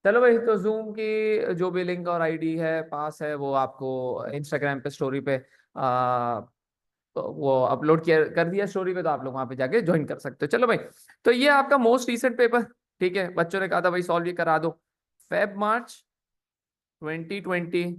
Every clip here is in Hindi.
चलो भाई, तो जूम की जो भी लिंक और आईडी है पास है वो आपको इंस्टाग्राम पे स्टोरी पे तो वो अपलोड किया कर दिया स्टोरी पे, तो आप लोग वहां पे जाके ज्वाइन कर सकते हो। चलो भाई, तो ये आपका मोस्ट रीसेंट पेपर, ठीक है, बच्चों ने कहा था भाई सॉल्व ये करा दो। Feb March 2025।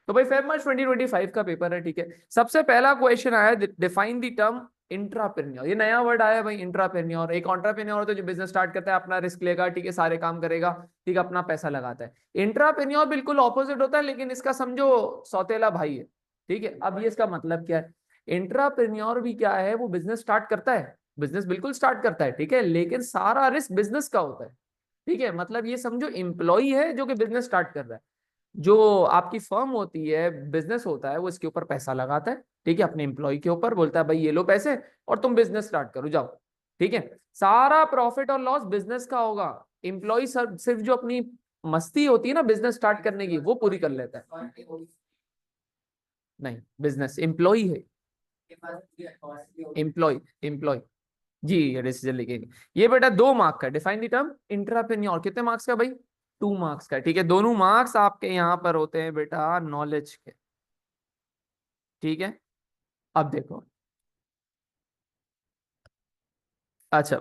तो भाई फेब मार्च 2025 का पेपर है, ठीक है। सबसे पहला क्वेश्चन आया, डिफाइन द टर्म इंट्राप्रेन्योर। ये नया वर्ड आया भाई, इंट्राप्रेन्योर। एक एंटरप्रेन्योर होता है जो बिजनेस स्टार्ट करता है, अपना रिस्क लेगा, ठीक है, सारे काम करेगा, ठीक है, अपना पैसा लगाता है। इंट्राप्रेन्योर बिल्कुल ऑपोजिट होता है, लेकिन इसका समझो सौतेला भाई है, ठीक है। अब ये इसका मतलब क्या है? इंट्राप्रेन्योर भी क्या है, वो बिजनेस स्टार्ट करता है, बिजनेस बिल्कुल स्टार्ट करता है, ठीक है, लेकिन सारा रिस्क बिजनेस का होता है, ठीक है। मतलब ये समझो एम्प्लॉई है जो कि बिजनेस स्टार्ट कर रहा है। जो आपकी फर्म होती है, बिजनेस होता है, वो इसके ऊपर पैसा लगाता है, ठीक है, अपने एम्प्लॉय के ऊपर, बोलता है भाई ये लो पैसे और तुम बिजनेस स्टार्ट करो जाओ, ठीक है। सारा प्रॉफिट और लॉस बिजनेस का होगा। एम्प्लॉय सिर्फ जो अपनी मस्ती होती है ना बिजनेस स्टार्ट करने की, वो पूरी कर लेता है। नहीं, बिजनेस एम्प्लॉय है, एम्प्लॉय एम्प्लॉय। जी, ये डिसीजन लेके। ये बेटा 2 मार्क का, डिफाइन द टर्म इंट्राप्रेन्योर, कितने मार्क्स का भाई? 2 मार्क्स का, ठीक है। दोनों मार्क्स आपके यहाँ पर होते हैं बेटा नॉलेज के, ठीक है। अब देखो, अच्छा,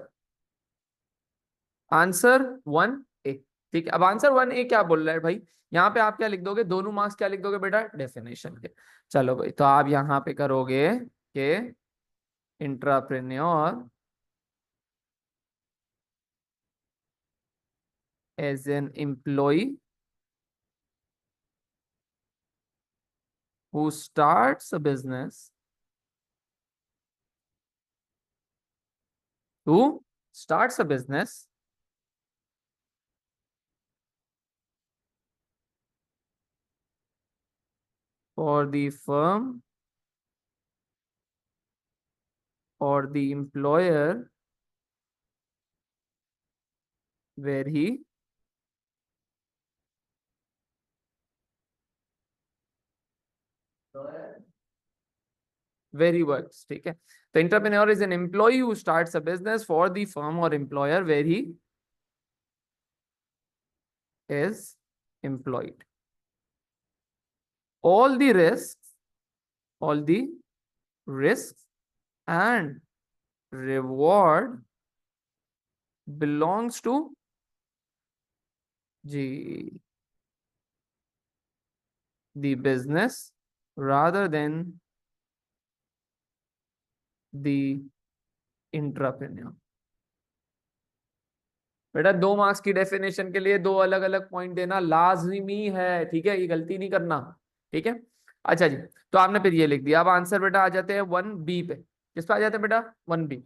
आंसर 1A, ठीक है। अब आंसर 1A क्या बोल रहा है भाई? यहाँ पे आप क्या लिख दोगे? दोनों मार्क्स क्या लिख दोगे बेटा? डेफिनेशन के। चलो भाई, तो आप यहाँ पे करोगे कि intrapreneur as an employee who starts a business, who starts a business for the firm or the employer where he works, ठीक है। तो entrepreneur is an employee who starts a business for the firm or employer where he is employed. All the risks, all the risks and reward belongs to the business rather than the entrepreneur। बेटा 2 मार्क्स की डेफिनेशन के लिए दो अलग अलग पॉइंट देना लाजमी है, ठीक है, ये गलती नहीं करना, ठीक है। अच्छा जी, तो आपने फिर ये लिख दिया। अब आंसर बेटा आ जाते हैं 1B पे। किस पे आ जाते हैं बेटा? 1B।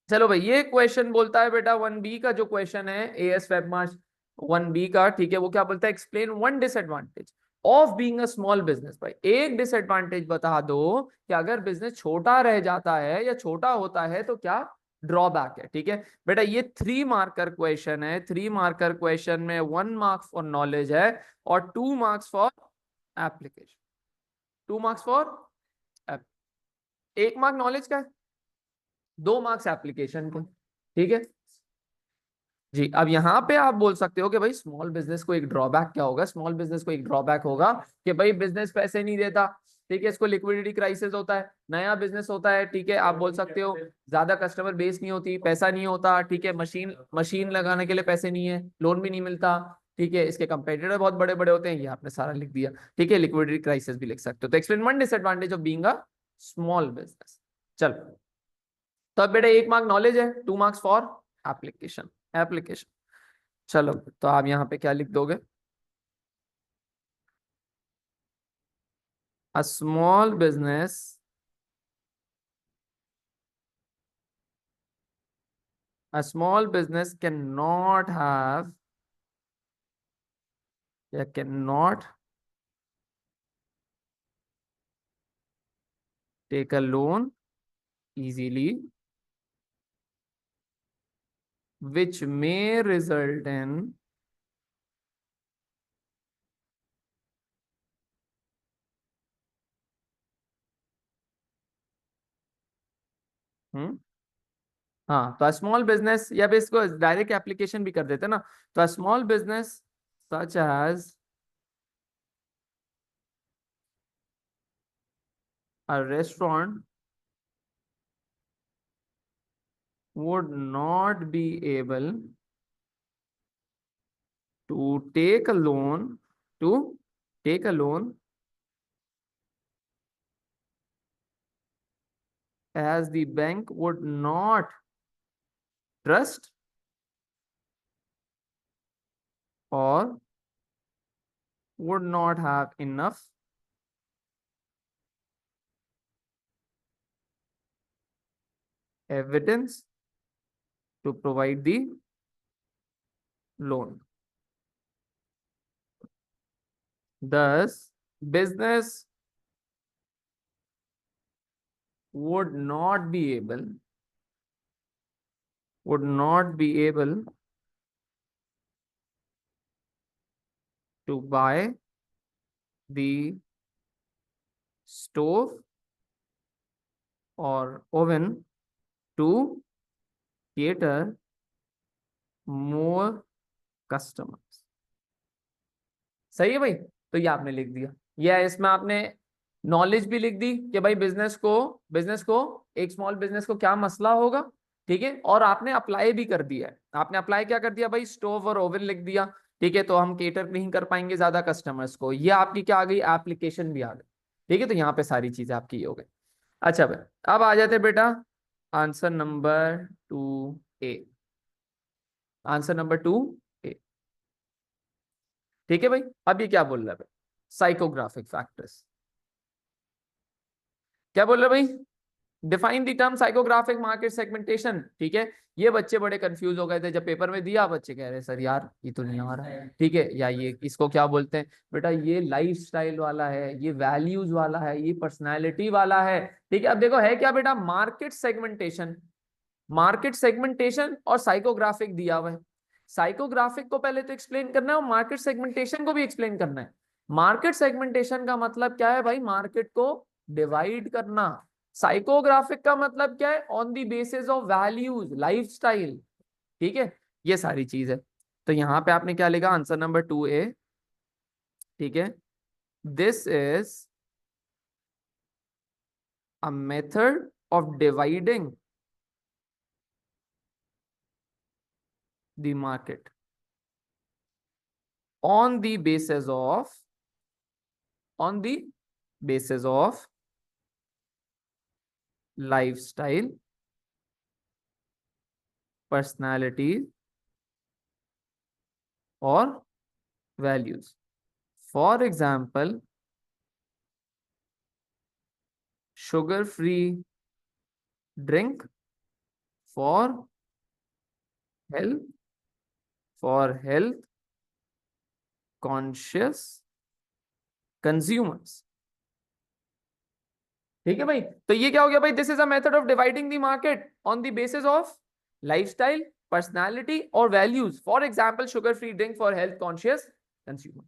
चलो भाई, ये क्वेश्चन बोलता है बेटा, 1B का जो क्वेश्चन है एएस वेब मार्च 1B का, ठीक है, वो क्या बोलता है? Explain one disadvantage of being a small business. भाई एक डिसएडवांटेज बता दो कि अगर बिजनेस छोटा रह जाता है या छोटा होता है तो क्या ड्रॉबैक है, ठीक है। बेटा ये 3 मार्कर क्वेश्चन है। 3 मार्कर क्वेश्चन में 1 मार्क्स फॉर नॉलेज है और 2 marks for application. 2 marks for 1 mark knowledge का है, 2 मार्क्स एप्लीकेशन के, ठीक है जी। अब यहाँ पे आप बोल सकते हो कि भाई स्मॉल बिजनेस को एक ड्रॉबैक क्या होगा? स्मॉल बिजनेस को एक ड्रॉबैक होगा कि भाई बिजनेस पैसे नहीं देता, ठीक है, इसको लिक्विडिटी क्राइसिस होता है, नया बिजनेस होता है, ठीक है। आप बोल सकते हो ज्यादा कस्टमर बेस नहीं होती, पैसा नहीं होता, ठीक है, मशीन मशीन लगाने के लिए पैसे नहीं है, लोन भी नहीं मिलता, ठीक है, इसके कंपेटिटर बहुत बड़े बड़े होते हैं, ये आपने सारा लिख दिया, ठीक है। लिक्विडिटी क्राइसिस भी लिख सकते हो। तो explain one disadvantage of being a small business. चल, तो अब बेटा 1 मार्क नॉलेज है, 2 मार्क्स फॉर एप्लीकेशन। एप्लीकेशन, चलो, तो आप यहाँ पे क्या लिख दोगे? A small business a small business cannot have या cannot take a loan easily, which may result in हाँ, तो स्मॉल बिजनेस, या फिर इसको डायरेक्ट एप्लीकेशन भी कर देते ना, तो small business such as a restaurant would not be able to take a loan, to take a loan, as the bank would not trust or would not have enough evidence to provide the loan. Thus, business would not be able to buy the stove or oven to cater more customers. सही है भाई, तो ये आपने लिख दिया, या इसमें आपने नॉलेज भी लिख दी कि भाई बिजनेस को एक स्मॉल बिजनेस को क्या मसला होगा, ठीक है, और आपने अप्लाई भी कर दिया है। आपने अप्लाई क्या कर दिया भाई, स्टोव और ओवन लिख दिया, ठीक है, तो हम केटर नहीं कर पाएंगे ज्यादा कस्टमर्स को, ये आपकी क्या आ गई, एप्लीकेशन भी आ गई, ठीक है, तो यहाँ पे सारी चीजें आपकी हो गई। अच्छा भाई, अब आ जाते बेटा answer number 2A, answer number 2A, ठीक है भाई। अब ये क्या बोल रहा है भाई, साइकोग्राफिक फैक्टर्स, क्या बोल रहे भाई, define the term psychographic market segmentation, ठीक है। ये बच्चे बड़े कंफ्यूज हो गए थे जब पेपर में दिया, बच्चे कह रहे सर यार ये तो नहीं आ रहा है, ठीक है, या ये इसको क्या बोलते हैं बेटा, ये लाइफ स्टाइल वाला है, ये वैल्यूज वाला है, ये पर्सनैलिटी वाला है, ठीक है। अब देखो है क्या बेटा, मार्केट सेगमेंटेशन और साइकोग्राफिक दिया हुआ है। साइकोग्राफिक को पहले तो एक्सप्लेन करना है और मार्केट सेगमेंटेशन को भी एक्सप्लेन करना है। मार्केट सेगमेंटेशन का मतलब क्या है भाई, मार्केट को डिवाइड करना। साइकोग्राफिक का मतलब क्या है, on the basis of values, lifestyle, ठीक है, ये सारी चीज है। तो यहां पे आपने क्या लिखा, आंसर नंबर 2A, ठीक है। This is a method of dividing the market on the basis of on the basis of lifestyle, personality or values. For example, sugar free drink for health, health conscious consumers, ठीक है भाई। तो ये क्या हो गया भाई, this is a method of dividing the market on the basis of lifestyle, personality और values. For example sugar free drink for health conscious consumers.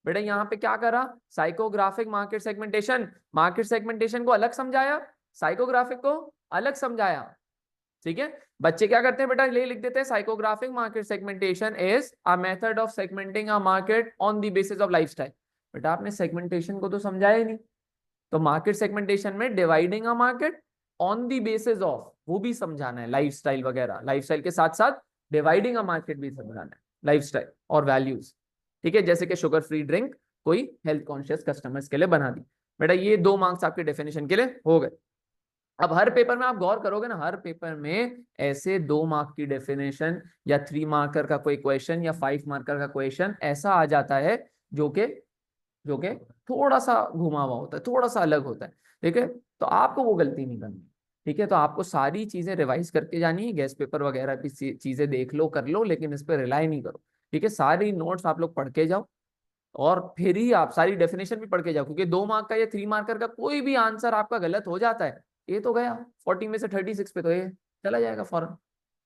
बेटा यहाँ पे क्या करा, साइकोग्राफिक मार्केट सेगमेंटेशन को अलग समझाया, साइकोग्राफिक को अलग समझाया, ठीक है। बच्चे क्या करते हैं बेटा, ले लिख देते हैं psychographic market segmentation is a method of segmenting a market on the basis of lifestyle. बेटा आपने सेगमेंटेशन को तो समझाया ही नहीं, तो मार्केट सेगमेंटेशन में dividing a market on the basis of, वो भी समझाना है, लाइफस्टाइल वगैरह, लाइफस्टाइल के साथ साथ डिवाइडिंग अ मार्केट भी समझाना है, लाइफस्टाइल और वैल्यूज, ठीक है। जैसे कि शुगर फ्री ड्रिंक कोई हेल्थ कॉन्शियस कस्टमर्स के लिए बना दी। बेटा ये 2 मार्क्स आपके डेफिनेशन के लिए हो गए। अब हर पेपर में आप गौर करोगे ना, हर पेपर में ऐसे 2 मार्क की डेफिनेशन या 3 मार्कर का कोई क्वेश्चन या 5 मार्कर का क्वेश्चन ऐसा आ जाता है जो कि थोड़ा सा घुमा हुआ होता है, थोड़ा सा अलग होता है, ठीक है। तो आपको वो गलती नहीं करनी, ठीक है। तो आपको सारी चीजें रिवाइज करके जानी है, गेस्ट पेपर वगैरह भी चीजें देख लो कर लो, लेकिन इस पर रिलाई नहीं करो, ठीक है। सारी नोट्स आप लोग पढ़ के जाओ और फिर ही आप सारी डेफिनेशन भी पढ़ के जाओ, क्योंकि 2 मार्क का या 3 मार्कर का कोई भी आंसर आपका गलत हो जाता है, ये तो गया 40 में से 36 पे, तो ये चला जाएगा फौरन,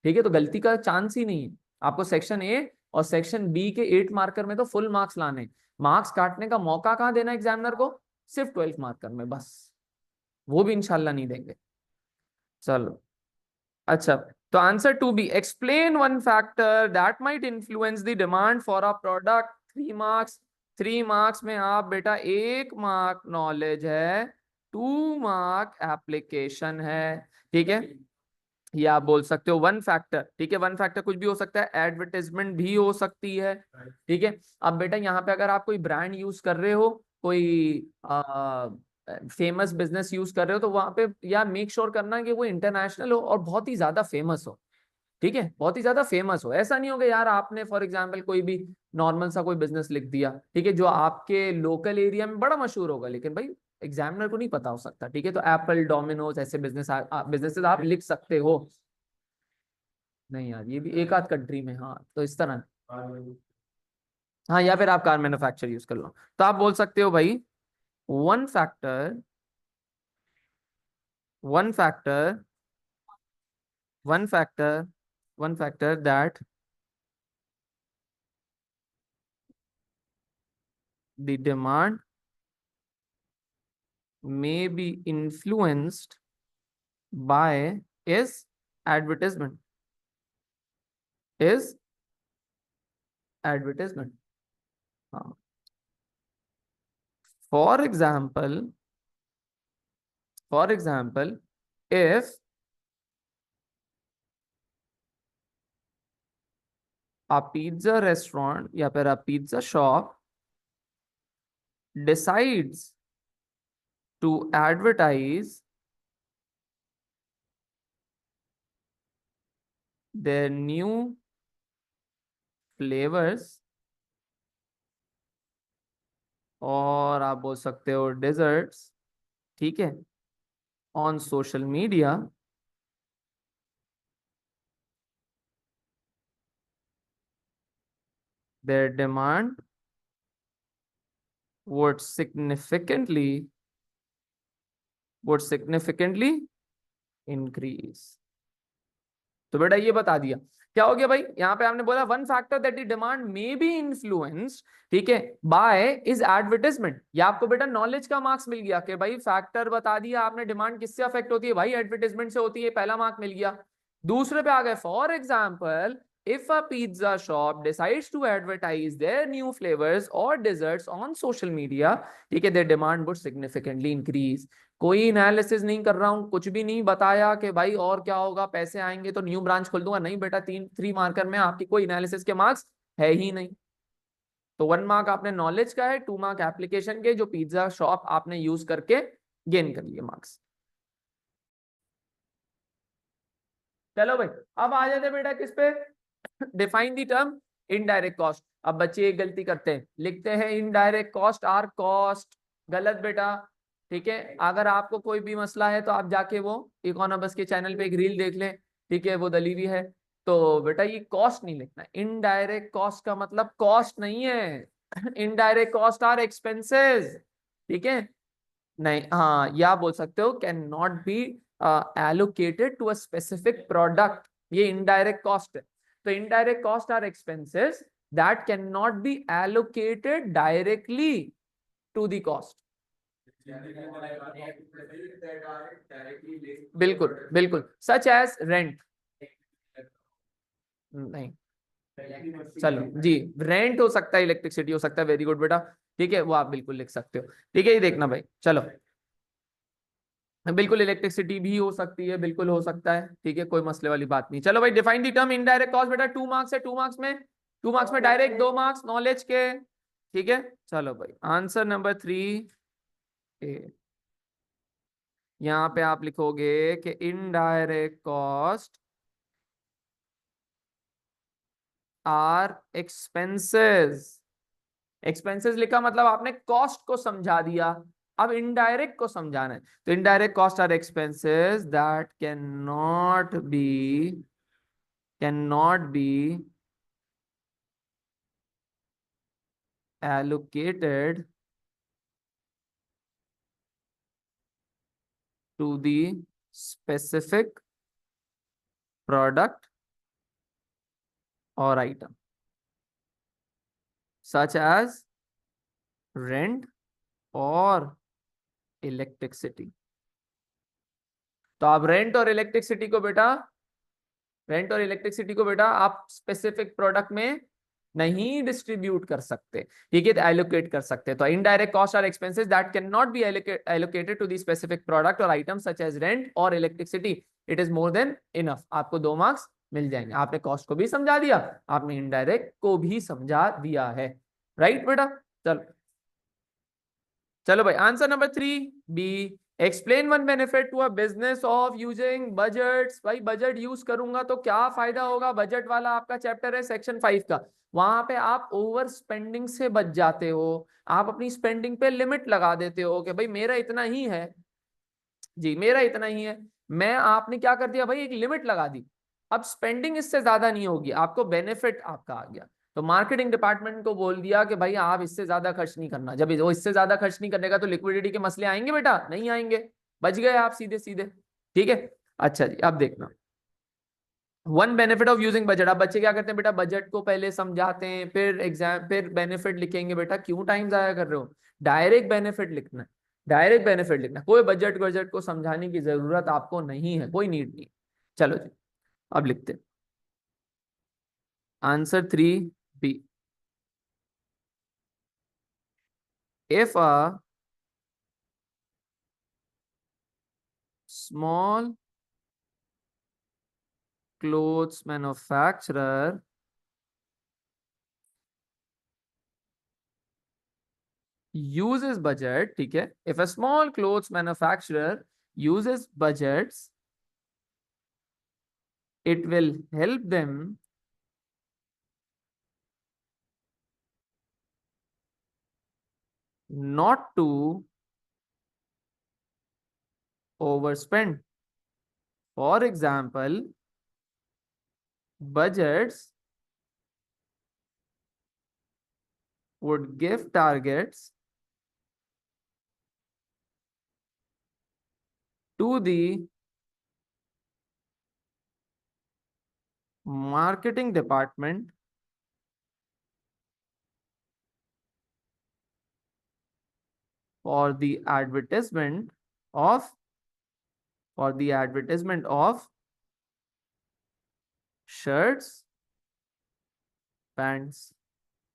ठीक है। तो गलती का चांस ही नहीं है। आपको सेक्शन ए और सेक्शन बी के 8 मार्कर में तो फुल मार्क्स लाने, मार्क्स काटने का मौका कहाँ देना एग्जामिनर को, सिर्फ 12 मार्कर में बस, वो भी इंशाल्लाह नहीं देंगे। चलो अच्छा, तो answer two B, explain one factor that might influence the demand for a product. 3 marks. 3 marks में आप बेटा 1 मार्क नॉलेज है, 2 मार्क एप्लीकेशन है। ठीक है, ये आप बोल सकते हो वन फैक्टर। ठीक है, वन फैक्टर कुछ भी हो सकता है, एडवर्टाइजमेंट भी हो सकती है। ठीक है, अब बेटा यहाँ पे अगर आप कोई ब्रांड यूज कर रहे हो, कोई फेमस बिजनेस यूज कर रहे हो, तो वहां पे या मेक श्योर करना कि वो इंटरनेशनल हो और बहुत ही ज्यादा फेमस हो। ठीक है, बहुत ही ज्यादा फेमस हो। ऐसा नहीं होगा यार आपने फॉर एग्जांपल कोई भी नॉर्मल सा कोई बिजनेस लिख दिया, ठीक है, जो आपके लोकल एरिया में बड़ा मशहूर होगा, लेकिन भाई एग्जामिनर को नहीं पता हो सकता। ठीक है, तो एप्पल, डोमिनोज ऐसे बिजनेसेस आप लिख सकते हो। नहीं यार, ये भी एक आध कंट्री में, हाँ, तो इस तरह। हाँ, या फिर आप कार मैन्युफैक्चर यूज कर लो, तो आप बोल सकते हो भाई one factor, one factor, one factor, one factor that the demand may be influenced by is advertisement, is advertisement. हाँ, for example, for example, if a pizza restaurant या फिर a pizza shop decides to advertise their new flavors, और आप बोल सकते हो desserts, ठीक है, on social media, their demand would significantly, would significantly increase। तो बेटा ये बता दिया क्या हो गया भाई, यहाँ पे हमने बोला one factor that the demand may be influenced, ठीक है, बाय इज एडवर्टाइजमेंट। ये आपको बेटा नॉलेज का मार्क्स मिल गया कि भाई फैक्टर बता दिया आपने, डिमांड किससे अफेक्ट होती है, भाई एडवर्टाइजमेंट से होती है, पहला मार्क मिल गया। दूसरे पे आ गए, for example if a pizza shop decides to advertise their new flavors or desserts on social media, ठीक है, their demand would significantly increase। कोई एनालिसिस नहीं कर रहा हूं, कुछ भी नहीं बताया कि भाई और क्या होगा, पैसे आएंगे तो न्यू ब्रांच खोल दूंगा, नहीं बेटा, 3 मार्कर में आपकी कोई एनालिसिस के मार्क्स है ही नहीं। तो 1 मार्क आपने नॉलेज का है, 2 मार्क एप्लीकेशन के, जो पिज्जा शॉप आपने यूज करके गेन कर लिए मार्क्स। चलो भाई, अब आ जाते बेटा किस पे, define the term indirect cost. अब बच्चे एक गलती करते हैं, लिखते हैं इनडायरेक्ट कॉस्ट आर कॉस्ट। गलत बेटा। ठीक है, अगर आपको कोई भी मसला है तो आप जाके वो इकोनॉमिक्स के चैनल पे एक रील देख लें, ठीक है, वो दली हुई है। तो बेटा ये कॉस्ट नहीं लिखना, इनडायरेक्ट कॉस्ट का मतलब कॉस्ट नहीं है। Indirect cost are expenses. ठीक है, नहीं, हाँ, या बोल सकते हो can not be allocated to a specific product, ये इनडायरेक्ट कॉस्ट है। तो indirect cost are expenses that can not be allocated directly to the cost. बिल्कुल बिल्कुल, सच एज रेंट। नहीं, चलो जी, रेंट हो सकता है, इलेक्ट्रिसिटी हो सकता है, वेरी गुड बेटा। ठीक है, वो आप बिल्कुल लिख सकते हो। ठीक है, ये देखना भाई, चलो, बिल्कुल इलेक्ट्रिसिटी भी हो सकती है, बिल्कुल हो सकता है। ठीक है, कोई मसले वाली बात नहीं। चलो भाई, define the term indirect cost. बेटा 2 मार्क्स है, 2 मार्क्स में डायरेक्ट, 2 मार्क्स नॉलेज के। ठीक है, चलो भाई, आंसर नंबर 3 यहाँ पे आप लिखोगे कि indirect cost are expenses. Expenses लिखा मतलब आपने कॉस्ट को समझा दिया, अब इनडायरेक्ट को समझाना है। तो indirect cost are expenses that can not be allocated to the specific product or item such as rent और इलेक्ट्रिसिटी। तो आप रेंट और इलेक्ट्रिसिटी को बेटा रेंट और इलेक्ट्रिसिटी को बेटा आप स्पेसिफिक प्रोडक्ट में नहीं डिस्ट्रीब्यूट कर सकते, ठीक है, एलोकेट कर सकते। तो indirect cost are expenses that can not be allocated to the specific product और आइटम सच एज रेंट और electricity, it is more than enough. आपको 2 मार्क्स मिल जाएंगे। आपने कॉस्ट को भी समझा दिया, आपने इनडायरेक्ट को भी समझा दिया है, राइट बेटा। चलो चलो भाई, answer number 3 B, explain one benefit to a business of using budgets. भाई बजट यूज करूंगा तो क्या फायदा होगा, बजट वाला आपका चैप्टर है सेक्शन 5 का। वहां पे आप ओवर स्पेंडिंग से बच जाते हो, आप अपनी स्पेंडिंग पे लिमिट लगा देते हो कि भाई मेरा इतना ही है, जी मेरा इतना ही है। मैं आपने क्या कर दिया भाई, एक लिमिट लगा दी, अब स्पेंडिंग इससे ज्यादा नहीं होगी, आपको बेनिफिट आपका आ गया। तो मार्केटिंग डिपार्टमेंट को बोल दिया कि भाई आप इससे ज्यादा खर्च नहीं करना। जब वो इससे ज्यादा खर्च नहीं करने का तो लिक्विडिटी के मसले आएंगे बेटा, नहीं आएंगे, बच गए आप सीधे सीधे, ठीक है। अच्छा जी, अब देखना one benefit of using budget. अब बच्चे क्या करते हैं बेटा, बजट को पहले समझाते हैं फिर एग्जाम फिर बेनिफिट लिखेंगे। बेटा क्यों टाइम जाया कर रहे हो, डायरेक्ट बेनिफिट लिखना है, डायरेक्ट बेनिफिट लिखना, कोई बजट बजट को समझाने की जरूरत आपको नहीं है, कोई नीड नहीं। चलो जी, अब लिखते हैं answer 3 B. If a small clothes manufacturer uses budget, ठीक है, if a small clothes manufacturer uses budgets, it will help them not to overspend. For example, budgets would give targets to the marketing department for the advertisement of shirts, pants।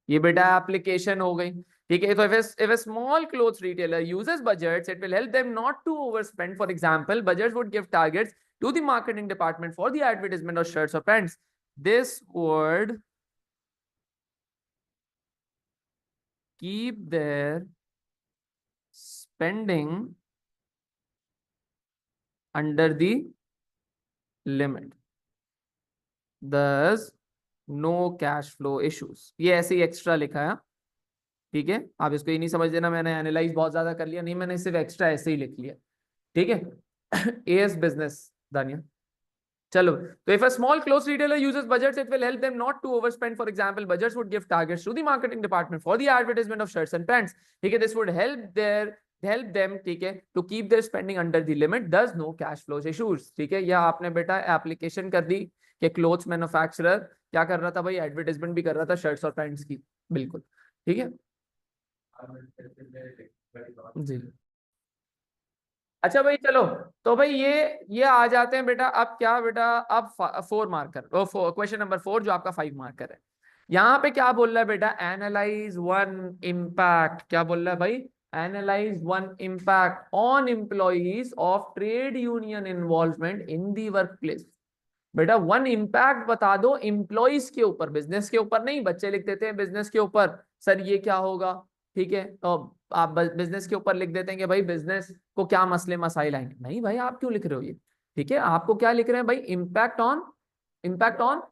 ये बेटा एप्लीकेशन हो गई, ठीक है। तो if a small clothes retailer uses budgets, it will help them not to overspend. For example, budgets would give targets to the marketing department for the advertisement of shirts or pants. This would keep their spending under the limit, thus no cash flow issues। ये ऐसे ही एक्स्ट्रा लिखा है, ठीक है। आप इसको ये नहीं समझ लेना मैंने एनालाइज बहुत ज्यादा कर लिया, नहीं, मैंने सिर्फ एक्स्ट्रा ऐसे ही लिख लिया, ठीक है। एएस बिजनेस दानिया। चलो, तो if a small clothes retailer uses budgets, it will help them not to overspend. For example, budgets would give targets to the marketing department for the advertisement of shirts and pants, ठीक है। This would help them, ठीक है, to keep their spending under the limit, thus no cash flows issues, ठीक है। यह आपने बेटा एप्लीकेशन कर दी कि क्लोथ्स मैन्युफैक्चरर क्या कर रहा था भाई, एडवर्टाइजमेंट भी कर रहा था शर्ट्स और पैंट्स की, बिल्कुल, ठीक है जी। अच्छा भाई चलो, तो भाई ये आ जाते हैं बेटा, अब क्या बेटा, अब 4 मार्कर, क्वेश्चन नंबर 4 जो आपका 5 मार्कर है। यहाँ पे क्या बोल रहा है बेटा, एनालाइज वन इम्पैक्ट, क्या बोल रहा है भाई, analyse one impact on employees of trade union involvement in the work place. बेटा वन इम्पैक्ट बता दो एम्प्लॉइज के ऊपर, बिजनेस के ऊपर नहीं, बच्चे लिख देते हैं बिजनेस के ऊपर, सर ये क्या होगा, ठीक है, तो आप बिजनेस के ऊपर लिख देते हैं कि भाई बिजनेस को क्या मसले मसाइल आएंगे। नहीं भाई, आप क्यों लिख रहे हो ये, ठीक है, आपको क्या लिख रहे हैं भाई, इम्पैक्ट ऑन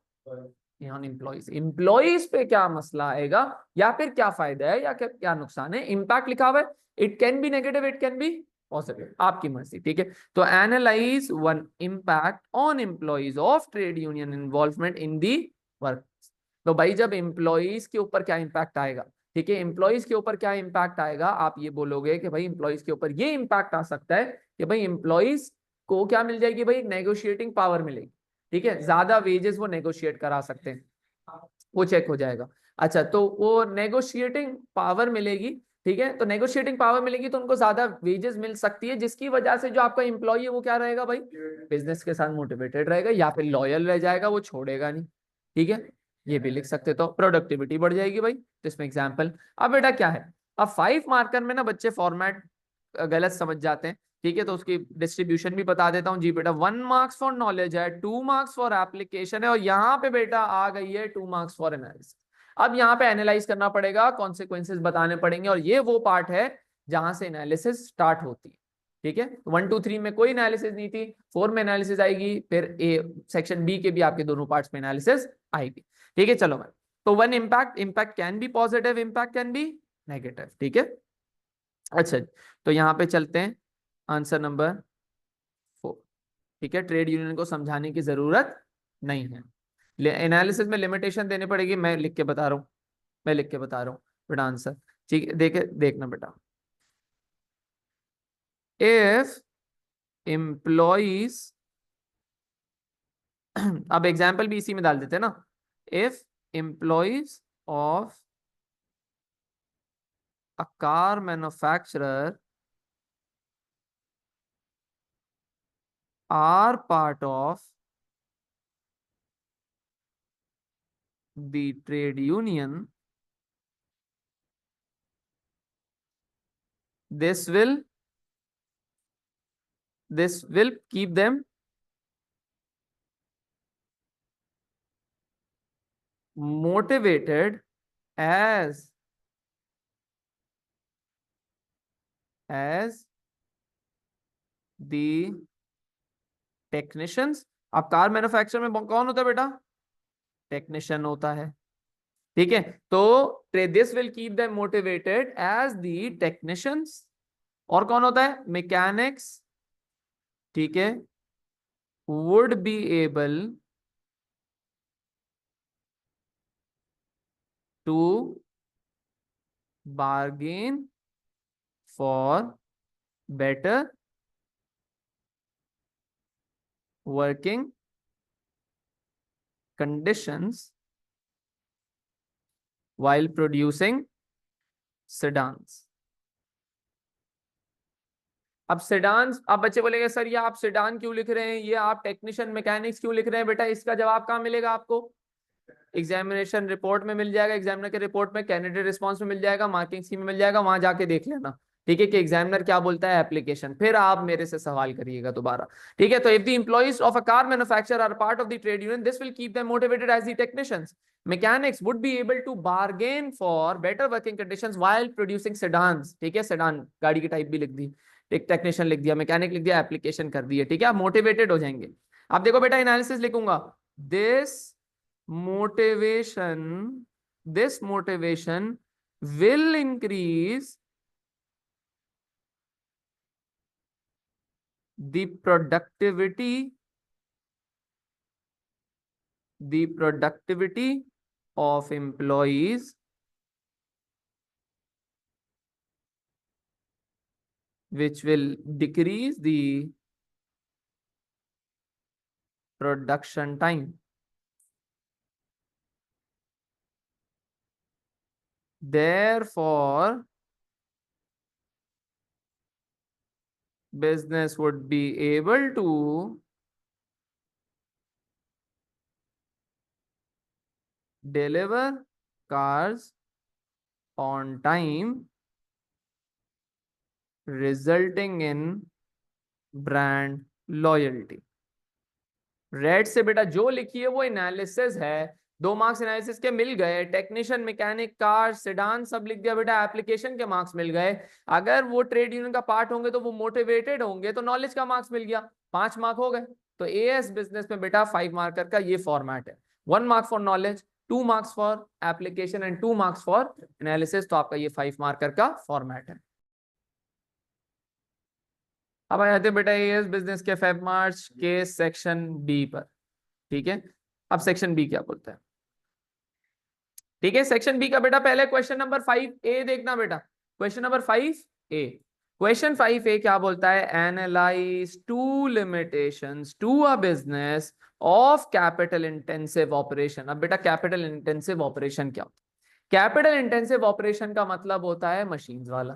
एम्प्लॉइज, एम्प्लॉइज पे क्या मसला आएगा, या फिर क्या फायदा है, या क्या नुकसान है। इम्पैक्ट लिखा हुआ है, it can be negative, it can be positive, आपकी मर्जी, ठीक है। तो analyse one impact on employees of trade union involvement in the work. तो भाई जब एम्प्लॉइज के ऊपर क्या इम्पैक्ट आएगा, ठीक है, एम्प्लॉइज के ऊपर क्या इम्पैक्ट आएगा, आप ये बोलोगे कि भाई एम्प्लॉइज के ऊपर ये इम्पैक्ट आ सकता है कि भाई एम्प्लॉइज को क्या मिल जाएगी भाई, नेगोशिएटिंग पावर मिलेगी, ठीक है, ज्यादा वेजेस वो नेगोशिएट करा सकते हैं, वो चेक हो जाएगा। अच्छा, तो वो नेगोशिएटिंग पावर मिलेगी, ठीक है, तो नेगोशिएटिंग पावर मिलेगी तो उनको ज्यादा वेजेस मिल सकती है, जिसकी वजह से जो आपका एम्प्लॉय है वो क्या रहेगा भाई, बिजनेस के साथ मोटिवेटेड रहेगा या फिर लॉयल रह जाएगा, वो छोड़ेगा नहीं। ठीक है, ये भी लिख सकते, तो प्रोडक्टिविटी बढ़ जाएगी भाई, तो इसमें एग्जाम्पल। अब बेटा क्या है, अब 5 मार्कर में ना बच्चे फॉर्मेट गलत समझ जाते हैं। ठीक है, तो उसकी डिस्ट्रीब्यूशन भी बता देता हूँ जी बेटा। 1 मार्क्स फॉर नॉलेज है, 2 मार्क्स फॉर एप्लीकेशन है, और यहाँ पे बेटा आ गई है 2 मार्क्स फॉर एनालिसिस। अब यहाँ पे एनालाइज करना पड़ेगा, कॉन्सिक्वेंसेस बताने पड़ेंगे, और ये वो पार्ट है जहां से एनालिसिस स्टार्ट होती है। ठीक है, 1 2 3 में कोई एनालिसिस नहीं थी, 4 में एनालिसिस आएगी, फिर ए सेक्शन बी के भी आपके दोनों पार्ट्स में एनालिसिस आएगी। ठीक है, चलो मैं, तो one impact can be positive, impact can be negative. ठीक है, अच्छा, तो यहाँ पे चलते हैं आंसर नंबर 4। ठीक है, ट्रेड यूनियन को समझाने की जरूरत नहीं है, एनालिसिस में लिमिटेशन देनी पड़ेगी, मैं लिख के बता रहा हूँ, मैं लिख के बता रहा हूँ बेटा आंसर। ठीक है, देखना बेटा, इफ एम्प्लॉइज अब एग्जाम्पल भी इसी में डाल देते हैं ना, if employees of a car manufacturer are part of the trade union, this will keep them motivated as the technicians। अब कार मैन्युफैक्चर में कौन होता है बेटा, टेक्नीशियन होता है। ठीक है, तो this will keep them motivated as the technicians, और कौन होता है, मैकेनिक्स। ठीक है, would be able to bargain for better working conditions while producing sedans। अब सेडान्स, अब बच्चे बोलेंगे सर ये आप सेडान क्यों लिख रहे हैं, ये आप टेक्नीशियन मैकेनिक्स क्यों लिख रहे हैं, बेटा इसका जवाब कहाँ मिलेगा आपको, एग्जामिनेशन रिपोर्ट में मिल जाएगा, एग्जामिनर के रिपोर्ट में, कैंडिडेट रिस्पांस में मिल जाएगा, मार्किंग स्कीम में मिल जाएगा, वहां जाके देख लेना। ठीक है, कि एग्जामिनर क्या बोलता है एप्लीकेशन, फिर आप मेरे से सवाल करिएगा दोबारा। ठीक है, तो if the employees of a car manufacturer are part of the trade union, this will keep them motivated as the technicians. Mechanics would be able to bargain for better working conditions while producing sedans. ठीक है, सेडान गाड़ी की टाइप भी लिख दी, एक टेक्नीशियन लिख दिया, मैकेनिक लिख दिया, एप्लीकेशन कर दिया। ठीक है, आप मोटिवेटेड हो जाएंगे। अब देखो बेटा एनालिसिस लिखूंगा, this motivation will increase the productivity of employees, which will decrease the production time। Therefore, business would be able to deliver cars on time, resulting in brand loyalty। Red से बेटा जो लिखी है वो एनालिसिस है, 2 मार्क्स एनालिसिस के मिल गए, टेक्नीशियन मैकेनिक कार सेडान सब लिख दिया बेटा, एप्लीकेशन के मार्क्स मिल गए। अगर वो ट्रेड यूनियन का पार्ट होंगे तो वो मोटिवेटेड होंगे, तो नॉलेज का मार्क्स मिल गया, 5 मार्क हो गए। तो एएस बिजनेस में बेटा 5 मार्कर का ये फॉर्मेट है, 1 mark for knowledge, 2 marks for application and 2 marks for analysis. तो आपका ये 5 मार्कर का फॉर्मेट है। अब आ जाते हैं बेटा एएस बिजनेस के 5 मार्च के सेक्शन बी पर। ठीक है, अब सेक्शन बी क्या बोलता है। ठीक है, सेक्शन बी का बेटा पहले क्वेश्चन नंबर 5A देखना बेटा, question number 5A। Question 5A क्या बोलता है, analyse 2 limitations to a business of capital intensive operation. अब बेटा कैपिटल इंटेंसिव ऑपरेशन क्या होता है, कैपिटल इंटेंसिव ऑपरेशन का मतलब होता है मशीन वाला,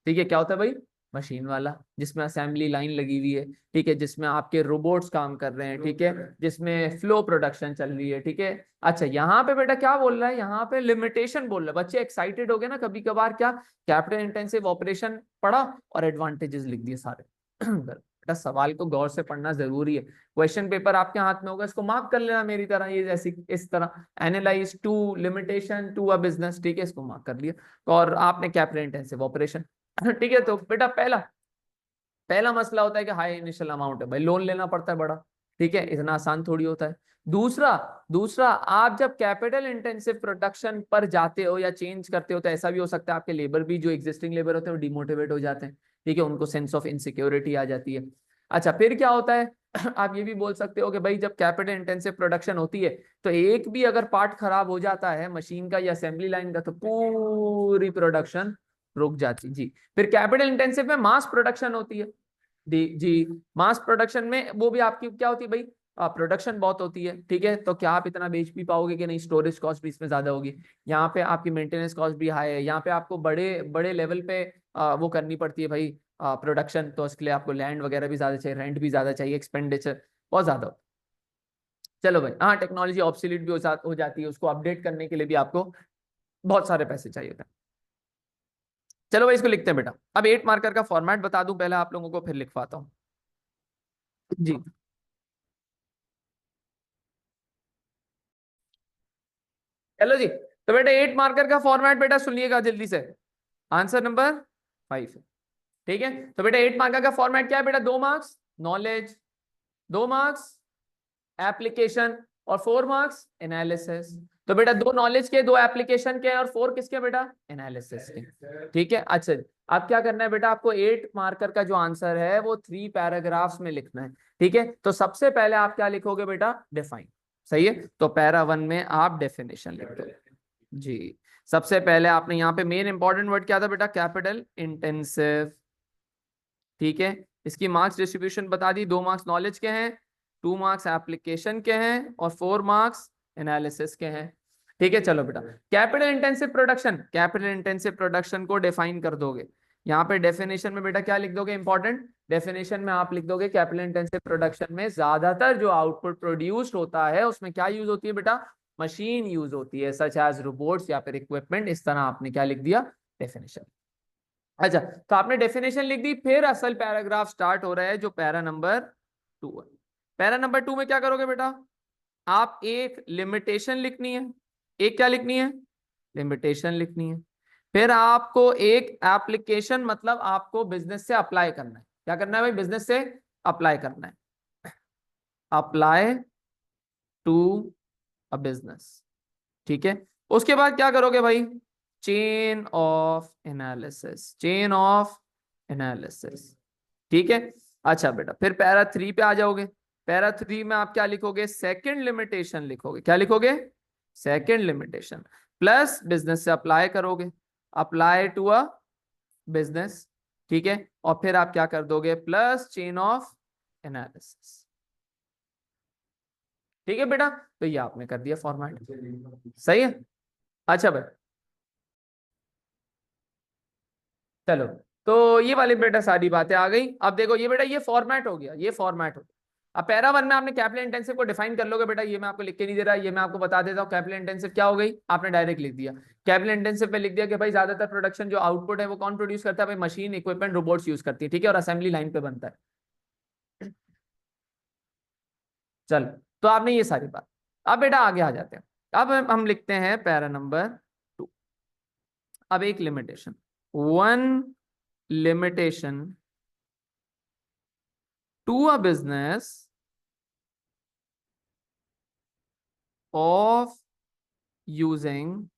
ठीक है। क्या होता है भाई? मशीन वाला, जिसमें असेंबली लाइन लगी हुई है, ठीक है, जिसमें आपके रोबोट्स काम कर रहे हैं, ठीक है, जिसमें फ्लो प्रोडक्शन चल रही है, ठीक है। अच्छा, यहाँ पे बेटा क्या बोल रहा है? यहाँ पे लिमिटेशन बोल रहा है। बच्चे एक्साइटेड हो गए ना कभी कभार, क्या कैपिटल इंटेंसिव ऑपरेशन पढ़ा और एडवांटेजेस लिख दिए सारे। बेटा सवाल को गौर से पढ़ना जरूरी है। क्वेश्चन पेपर आपके हाथ में होगा, इसको मार्क कर लेना मेरी तरह, ये जैसी इस तरह, analyse two limitation to a business, ठीक है, इसको मार्क कर लिया। और आपने कैपिटल इंटेंसिव ऑपरेशन, ठीक है। तो बेटा पहला पहला मसला होता है कि हाई इनिशियल अमाउंट है, भाई लोन लेना पड़ता है बड़ा, ठीक है, इतना आसान थोड़ी होता है। दूसरा दूसरा आप जब कैपिटल इंटेंसिव प्रोडक्शन पर जाते हो या चेंज करते हो, तो ऐसा भी हो सकता है आपके लेबर भी, जो एग्जिस्टिंग लेबर होते हैं, वो डिमोटिवेट हो जाते हैं, ठीक है, उनको सेंस ऑफ इनसिक्योरिटी आ जाती है। अच्छा, फिर क्या होता है? आप ये भी बोल सकते हो कि भाई जब कैपिटल इंटेंसिव प्रोडक्शन होती है, तो एक भी अगर पार्ट खराब हो जाता है मशीन का या असेंबली लाइन का, तो पूरी प्रोडक्शन रुक जाती जी। फिर कैपिटल इंटेंसिव में मास प्रोडक्शन होती है जी। मास प्रोडक्शन में वो भी आपकी क्या होती है भाई? प्रोडक्शन बहुत होती है, ठीक है, तो क्या आप इतना बेच भी पाओगे कि नहीं? स्टोरेज कॉस्ट भी इसमें ज्यादा होगी, यहाँ पे आपकी मेंटेनेंस कॉस्ट भी हाई है, यहाँ पे आपको बड़े बड़े लेवल पे वो करनी पड़ती है भाई प्रोडक्शन, तो उसके लिए आपको लैंड वगैरह भी ज्यादा चाहिए, रेंट भी ज्यादा चाहिए, एक्सपेंडिचर बहुत ज्यादा होता है। चलो भाई, हाँ, टेक्नोलॉजी ऑब्सोलीट भी हो जाती है, उसको अपडेट करने के लिए भी आपको बहुत सारे पैसे चाहिए होते हैं। चलो भाई, इसको लिखते हैं बेटा। अब 8 मार्कर का फॉर्मेट बता दूं पहले आप लोगों को, फिर लिखवाता हूँ जी। चलो जी, तो बेटा 8 मार्कर का फॉर्मेट बेटा सुनिएगा जल्दी से। आंसर नंबर 5, ठीक है। तो बेटा 8 मार्कर का फॉर्मेट क्या है बेटा? 2 मार्क्स नॉलेज, 2 मार्क्स एप्लीकेशन, और 4 मार्क्स एनालिसिस। तो बेटा 2 नॉलेज के, 2 एप्लीकेशन के, और 4 किसके बेटा? एनालिसिस के, ठीक है। अच्छा, अब क्या करना है बेटा? आपको 8 मार्कर का जो आंसर है वो 3 पैराग्राफ्स में लिखना है, ठीक है। तो सबसे पहले आप क्या लिखोगे बेटा? डिफाइन, सही है। तो पैरा 1 में आप डेफिनेशन लिख दो जी। सबसे पहले आपने यहाँ पे मेन इंपॉर्टेंट वर्ड क्या था बेटा? कैपिटल इंटेंसिव, ठीक है। इसकी मार्क्स डिस्ट्रीब्यूशन बता दी, 2 मार्क्स नॉलेज के हैं, 2 मार्क्स एप्लीकेशन के हैं, और 4 मार्क्स एनालिसिस के हैं, ठीक है। चलो बेटा, capital intensive production, capital intensive production को डिफाइन कर दोगे। यहाँ पे डेफिनेशन में बेटा क्या लिख दोगे? इंपॉर्टेंट डेफिनेशन में आप लिख दोगे कैपिटल इंटेंसिव प्रोडक्शन में ज्यादातर जो आउटपुट प्रोड्यूस्ड होता है उसमें क्या यूज होती है बेटा? मशीन यूज होती है, सच एज रोबोट्स या फिर इक्विपमेंट। इस तरह आपने क्या लिख दिया? डेफिनेशन। अच्छा, तो आपने डेफिनेशन लिख दी, फिर असल पैराग्राफ स्टार्ट हो रहा है जो पैरा नंबर 2 है। पैरा नंबर 2 में क्या करोगे बेटा? आप एक लिमिटेशन लिखनी है, एक क्या लिखनी है? लिमिटेशन लिखनी है। फिर आपको एक एप्लीकेशन, मतलब आपको बिजनेस से अप्लाई करना है। क्या करना है भाई? बिजनेस से अप्लाई करना है, अप्लाई टू अ बिजनेस, ठीक है। उसके बाद क्या करोगे भाई? Chain of analysis, chain of analysis, ठीक है। अच्छा बेटा, फिर पैरा 3 पे आ जाओगे। पैरा 3 में आप क्या लिखोगे? सेकंड लिमिटेशन लिखोगे। क्या लिखोगे? सेकंड लिमिटेशन, प्लस बिजनेस से अप्लाई करोगे, अप्लाई टू अ बिजनेस, ठीक है। और फिर आप क्या कर दोगे? प्लस चेन ऑफ एनालिसिस, ठीक है बेटा। तो ये आपने कर दिया फॉर्मेट, सही है। अच्छा भाई, चलो, तो ये वाली बेटा सारी बातें आ गई। अब देखो ये बेटा, ये फॉर्मेट हो गया, ये फॉर्मेट हो गया। अब पैरा 1 में आपने कैपिटल इंटेंसिव को डिफाइन कर लोगे बेटा, ये मैं आपको लिख के नहीं दे रहा, ये मैं आपको बता देता हूँ। कैपिटल इंटेंसिव क्या हो गई? आपने डायरेक्ट लिख दिया। कैपिटल इंटेंसिव में लिख दिया कि भाई ज्यादातर प्रोडक्शन जो आउटपुट है वो कौन प्रोड्यूस करता है? भाई मशीन, इक्विपमेंट, रोबोट्स यूज करती है, ठीक है, और असेंबली लाइन पे बनता है। चलो, तो आपने ये सारी बात। अब बेटा आगे आ जाते हैं। अब हम लिखते हैं पैरा नंबर 2। अब एक limitation, one limitation to a business of using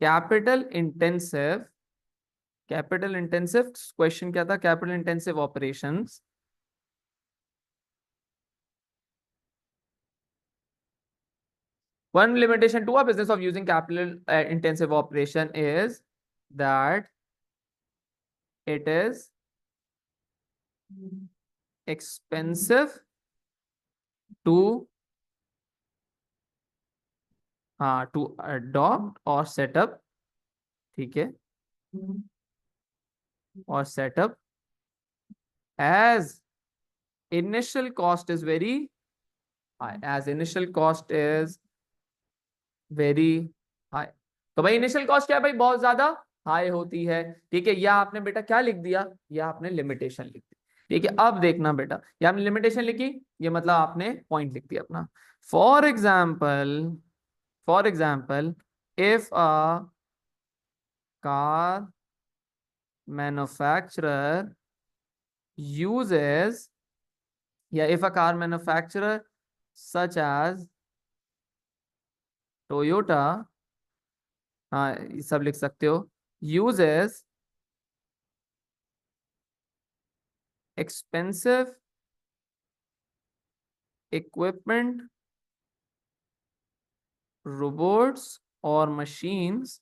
capital intensive question क्या था? Capital intensive operations one limitation to a business of using capital intensive operation is that it is expensive to, हाँ, टू अडॉप्ट और सेटअप, ठीक है, और setup as initial cost is very high, as initial cost is very high. तो भाई इनिशियल कॉस्ट क्या है भाई, बहुत ज्यादा हाई होती है, ठीक है। या आपने बेटा क्या लिख दिया, या आपने लिमिटेशन लिख दी, ठीक है। अब देखना बेटा, या आपने लिमिटेशन लिखी, ये मतलब आपने पॉइंट लिख दिया अपना। For example, for example, if a car manufacturer uses, या if a car manufacturer such as Toyota, हाँ ये सब लिख सकते हो, uses expensive equipment, robots or machines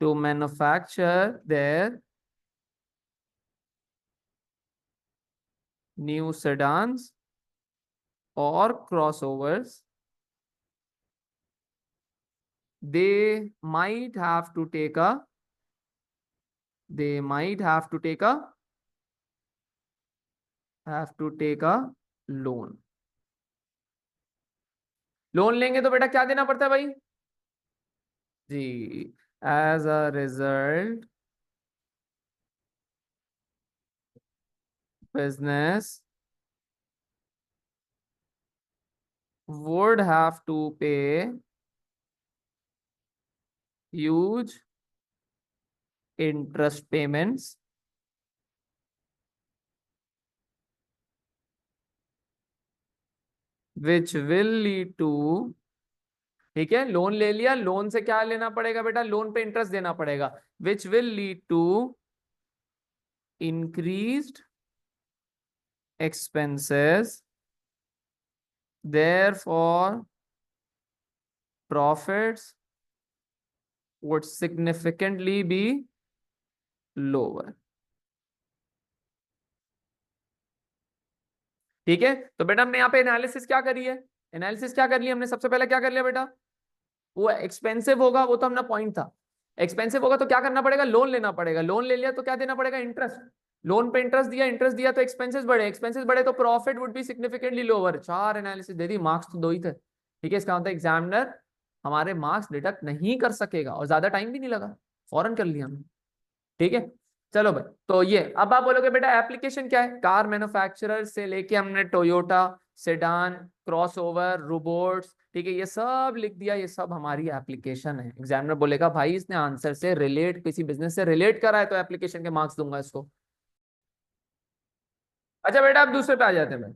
to manufacture their new sedans or crossovers, they might have to take a, they might have to take a, have to take a loan। Loan लेंगे तो बेटा क्या देना पड़ता है भाई जी, as a result business would have to pay huge interest payments which will lead to, ठीक है, लोन ले लिया, लोन से क्या लेना पड़ेगा बेटा, लोन पे इंटरेस्ट देना पड़ेगा, which will lead to increased expenses, therefore profits would significantly be lower। ठीक है, तो बेटा हमने यहाँ पे एनालिसिस क्या करी है, एनालिसिस क्या कर लिया हमने, सबसे पहले क्या कर लिया बेटा, वो एक्सपेंसिव होगा, वो तो अपना पॉइंट था, एक्सपेंसिव होगा तो क्या करना पड़ेगा, लोन लेना पड़ेगा, लोन ले लिया तो क्या देना पड़ेगा, इंटरेस्ट, लोन पे इंटरेस्ट दिया, इंटरेस्ट दिया तो एक्सपेंसेस बढ़े, एक्सपेंसेस बढ़े तो profit would be significantly lower. चार एनालिसिस दे दी, मार्क्स तो दो ही थे, ठीक है। इसका मतलब एग्जामिनर हमारे मार्क्स डिडक्ट नहीं कर सकेगा, और ज्यादा टाइम भी नहीं लगा, फौरन कर लिया हमने, ठीक है। चलो भाई, तो ये अब आप बोलोगे बेटा एप्लीकेशन क्या है, कार मैन्युफैक्चरर से लेके हमने टोयोटा, सेडान, क्रॉसओवर, रोबोट्स, ठीक है, ये सब लिख दिया, ये सब हमारी एप्लीकेशन है। एग्जामिनर बोलेगा भाई इसने आंसर से रिलेट, किसी बिजनेस से रिलेट करा है तो एप्लीकेशन के मार्क्स दूंगा इसको। अच्छा बेटा अब दूसरे पे आ जाते हैं भाई,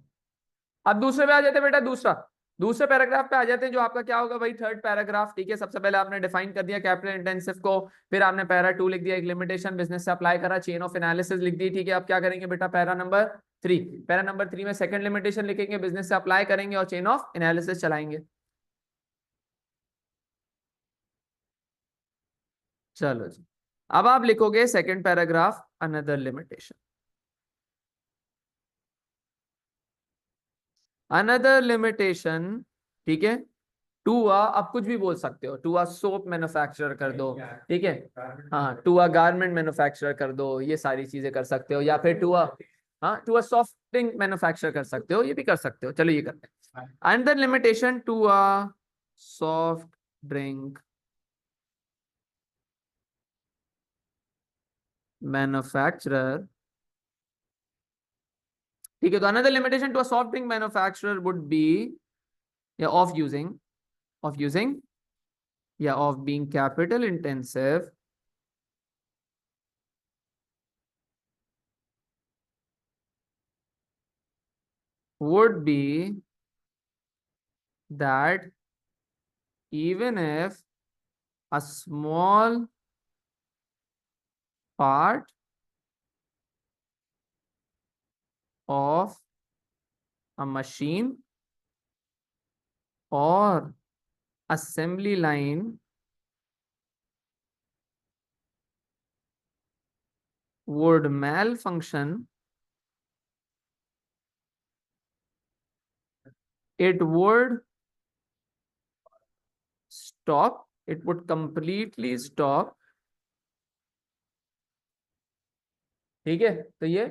अब दूसरे पे आ जाते हैं बेटा, दूसरा, दूसरे पैराग्राफ पे आ जाते हैं, जो आपका क्या होगा भाई, थर्ड पैराग्राफ, ठीक है। सबसे पहले आपने डिफाइन कर दिया कैपिटल इंटेंसिव को, फिर आपने पैरा टू लिख दिया, एक लिमिटेशन बिजनेस से अप्लाई करा, चेन ऑफ एनालिसिस लिख दी, ठीक है। अब क्या करेंगे बेटा, para number three, para number three में सेकंड लिमिटेशन लिखेंगे, बिजनेस से अप्लाई करेंगे और चेन ऑफ एनालिसिस चलाएंगे। चलो जी, अब आप लिखोगे second paragraph, another limitation, another limitation, ठीक है, टू आ, आप कुछ भी बोल सकते हो, टू आ सोप मैन्युफैक्चरर कर दो, ठीक है, हाँ, टू आ गारमेंट मैन्युफैक्चरर कर दो, ये सारी चीजें कर सकते हो, या फिर टू आ, हाँ, to a soft drink manufacture कर सकते हो, ये भी कर सकते हो। चलो ये करते हैं, under limitation to a soft drink manufacturer, ठीक है। तो another limitation to a soft drink manufacturer would be, या ऑफ यूजिंग, या of being capital intensive would be that even if a small part of a machine or assembly line would malfunction it would stop, it would completely stop. ठीक है, तो ये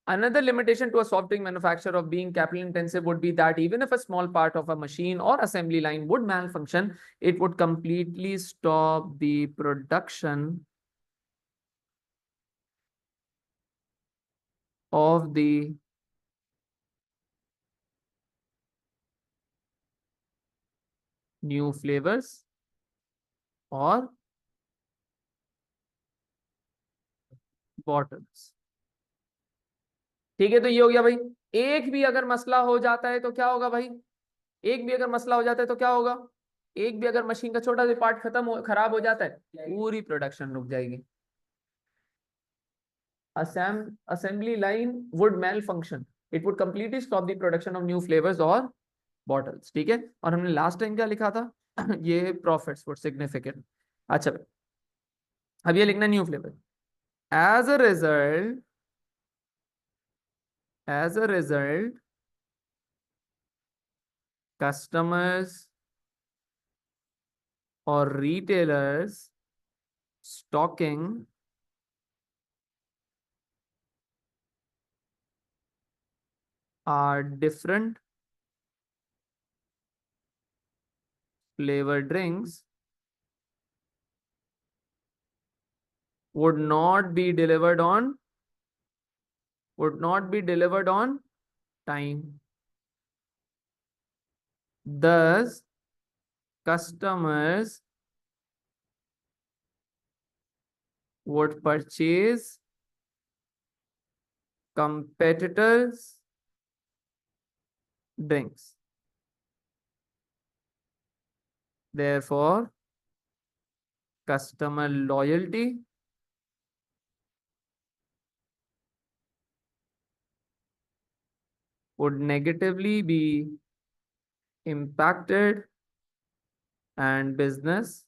another limitation to a soft drink manufacturer of being capital intensive would be that even if a small part of a machine or assembly line would malfunction, it would completely stop the production of the new flavors or bottles. ठीक है, तो ये हो गया भाई। एक भी अगर मसला हो जाता है तो क्या होगा भाई, एक भी अगर मसला हो जाता है तो क्या होगा, एक भी अगर मशीन का छोटा सा पार्ट खराब हो जाता है, पूरी प्रोडक्शन रुक जाएगी। assembly line would malfunction, it would completely stop the production of new flavors or bottles। ठीक है, और हमने लास्ट टाइम क्या लिखा था ये प्रॉफिट्स वुड सिग्निफिकेंट। अच्छा भाई, अब ये लिखना new flavour. As a result, as a result customers or retailers stocking are different flavor drinks would not be delivered on time. Thus, customers would purchase competitors' drinks. Therefore, customer loyalty would negatively be impacted and business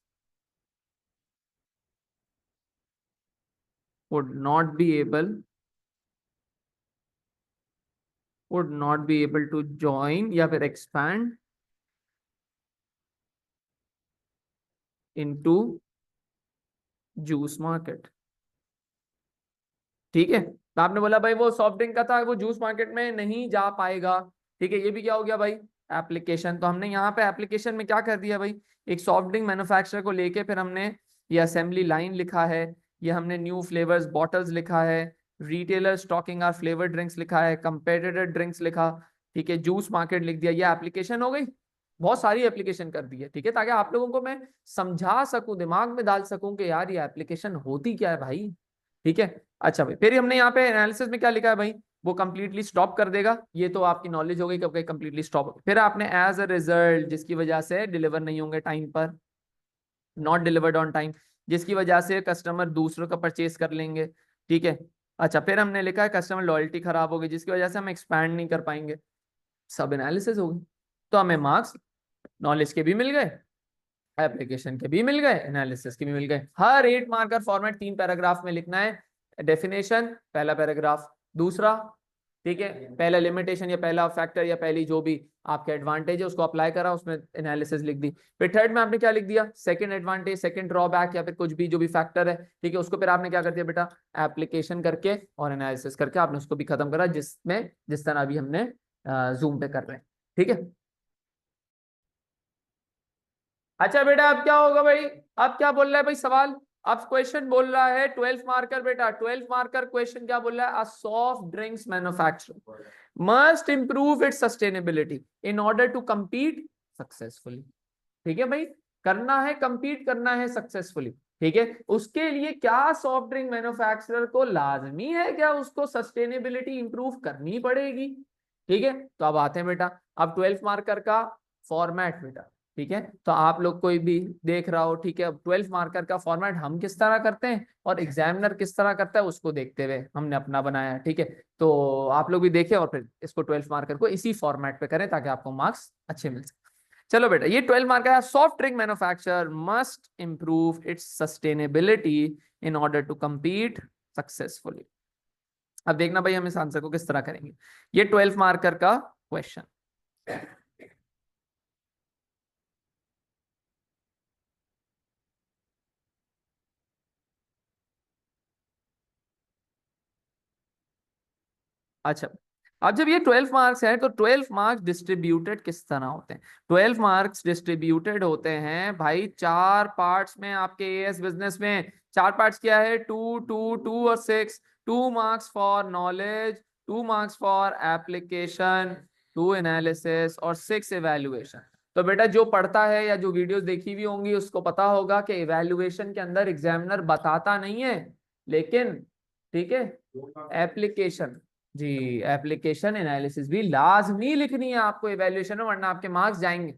would not be able to join या फिर expand into जूस मार्केट। ठीक है, तो आपने बोला भाई वो सॉफ्ट ड्रिंक का था, वो जूस मार्केट में नहीं जा पाएगा। ठीक है, ये भी क्या हो गया भाई, एप्लीकेशन। तो हमने यहाँ पे एप्लीकेशन में क्या कर दिया भाई, एक सॉफ्ट ड्रिंक मैन्युफैक्चरर को लेके फिर हमने ये असेंबली लाइन लिखा है, ये हमने न्यू फ्लेवर्स बॉटल्स लिखा है, retailer stocking our flavour drinks लिखा है, कंपेटिटर ड्रिंक्स लिखा, ठीक है, जूस मार्केट लिख दिया। ये एप्लीकेशन हो गई, बहुत सारी एप्लीकेशन कर दी है। ठीक है, ताकि आप लोगों को मैं समझा सकूं, दिमाग में डाल सकूं कि यार ये एप्लीकेशन होती क्या है भाई। ठीक है, अच्छा भाई, फिर हमने यहाँ पे एनालिसिस में क्या लिखा है भाई, वो कंप्लीटली स्टॉप कर देगा। ये तो आपकी नॉलेज हो गई क्योंकि कंप्लीटली स्टॉप। फिर आपने एज अ रिजल्ट, जिसकी वजह से डिलीवर नहीं होंगे टाइम पर, नॉट डिलीवर्ड ऑन टाइम, जिसकी वजह से कस्टमर दूसरों का परचेज कर लेंगे। ठीक है, अच्छा, फिर हमने लिखा है कस्टमर लॉयल्टी खराब होगी, जिसकी वजह से हम एक्सपैंड नहीं कर पाएंगे। सब एनालिसिस होगी, तो हमें मार्क्स नॉलेज के भी मिल गए, एप्लीकेशन के भी मिल गए, एनालिसिस के भी मिल गए। हर 8 मार्कर फॉर्मेट 3 पैराग्राफ में लिखना है। डेफिनेशन पहला पैराग्राफ, दूसरा, ठीक है, पहला लिमिटेशन या पहला फैक्टर या पहली जो भी आपके एडवांटेज है उसको अप्लाई करा, उसमें एनालिसिस लिख दी। फिर थर्ड में आपने क्या लिख दिया, सेकंड एडवांटेज, सेकंड ड्रॉबैक या फिर कुछ भी जो भी फैक्टर है, ठीक है, उसको फिर आपने क्या कर दिया बेटा, एप्लीकेशन करके और एनालिसिस करके आपने उसको भी खत्म करा, जिसमें जिस तरह अभी हमने जूम पे कर रहे हैं। ठीक है, अच्छा बेटा, अब क्या होगा भाई, अब क्या बोल रहा है भाई सवाल, अब क्वेश्चन बोल रहा है 12 मार्कर बेटा, 12 मार्कर क्वेश्चन क्या बोल रहा है, a soft drinks manufacturer must improve its sustainability in order to compete successfully. ठीक है भाई, करना है, compete करना है सक्सेसफुली। ठीक है, उसके लिए क्या सॉफ्ट ड्रिंक मैन्युफैक्चरर को लाजमी है, क्या उसको सस्टेनेबिलिटी इंप्रूव करनी पड़ेगी। ठीक है, तो अब आते हैं बेटा, अब 12 मार्कर का फॉर्मेट बेटा। ठीक है, तो आप लोग कोई भी देख रहा हो, ठीक है, अब 12 मार्कर का फॉर्मेट हम किस तरह करते हैं और एग्जामिनर किस तरह करता है उसको देखते हुए हमने अपना बनाया है। ठीक है, तो आप लोग भी देखें और फिर इसको 12 मार्कर को इसी फॉर्मेट पे करें ताकि आपको मार्क्स अच्छे मिल सके। चलो बेटा, ये 12 मार्क का soft drink manufacturer must improve its sustainability in order to compete successfully. अब देखना भाई हम इस आंसर को किस तरह करेंगे। ये 12 मार्कर का क्वेश्चन, अच्छा, अब जब ये 12 मार्क्स है तो 12 मार्क्स डिस्ट्रीब्यूटेड किस तरह होते हैं? 12 मार्क्स डिस्ट्रीब्यूटेड होते हैं भाई चार पार्ट्स में आपके एएस बिजनेस में। चार पार्ट्स क्या है? 2 2 2 और 6। 2 marks for knowledge, 2 marks for application, 2 analysis और 6 इवेल्युएशन। तो बेटा जो पढ़ता है या जो वीडियोस देखी हुई होंगी उसको पता होगा कि इवेल्युएशन के अंदर एग्जामिनर बताता नहीं है, लेकिन ठीक है एप्लीकेशन, जी एप्लीकेशन एनालिसिस भी लाजमी लिखनी है आपको इवैल्यूएशन में, वरना आपके मार्क्स जाएंगे।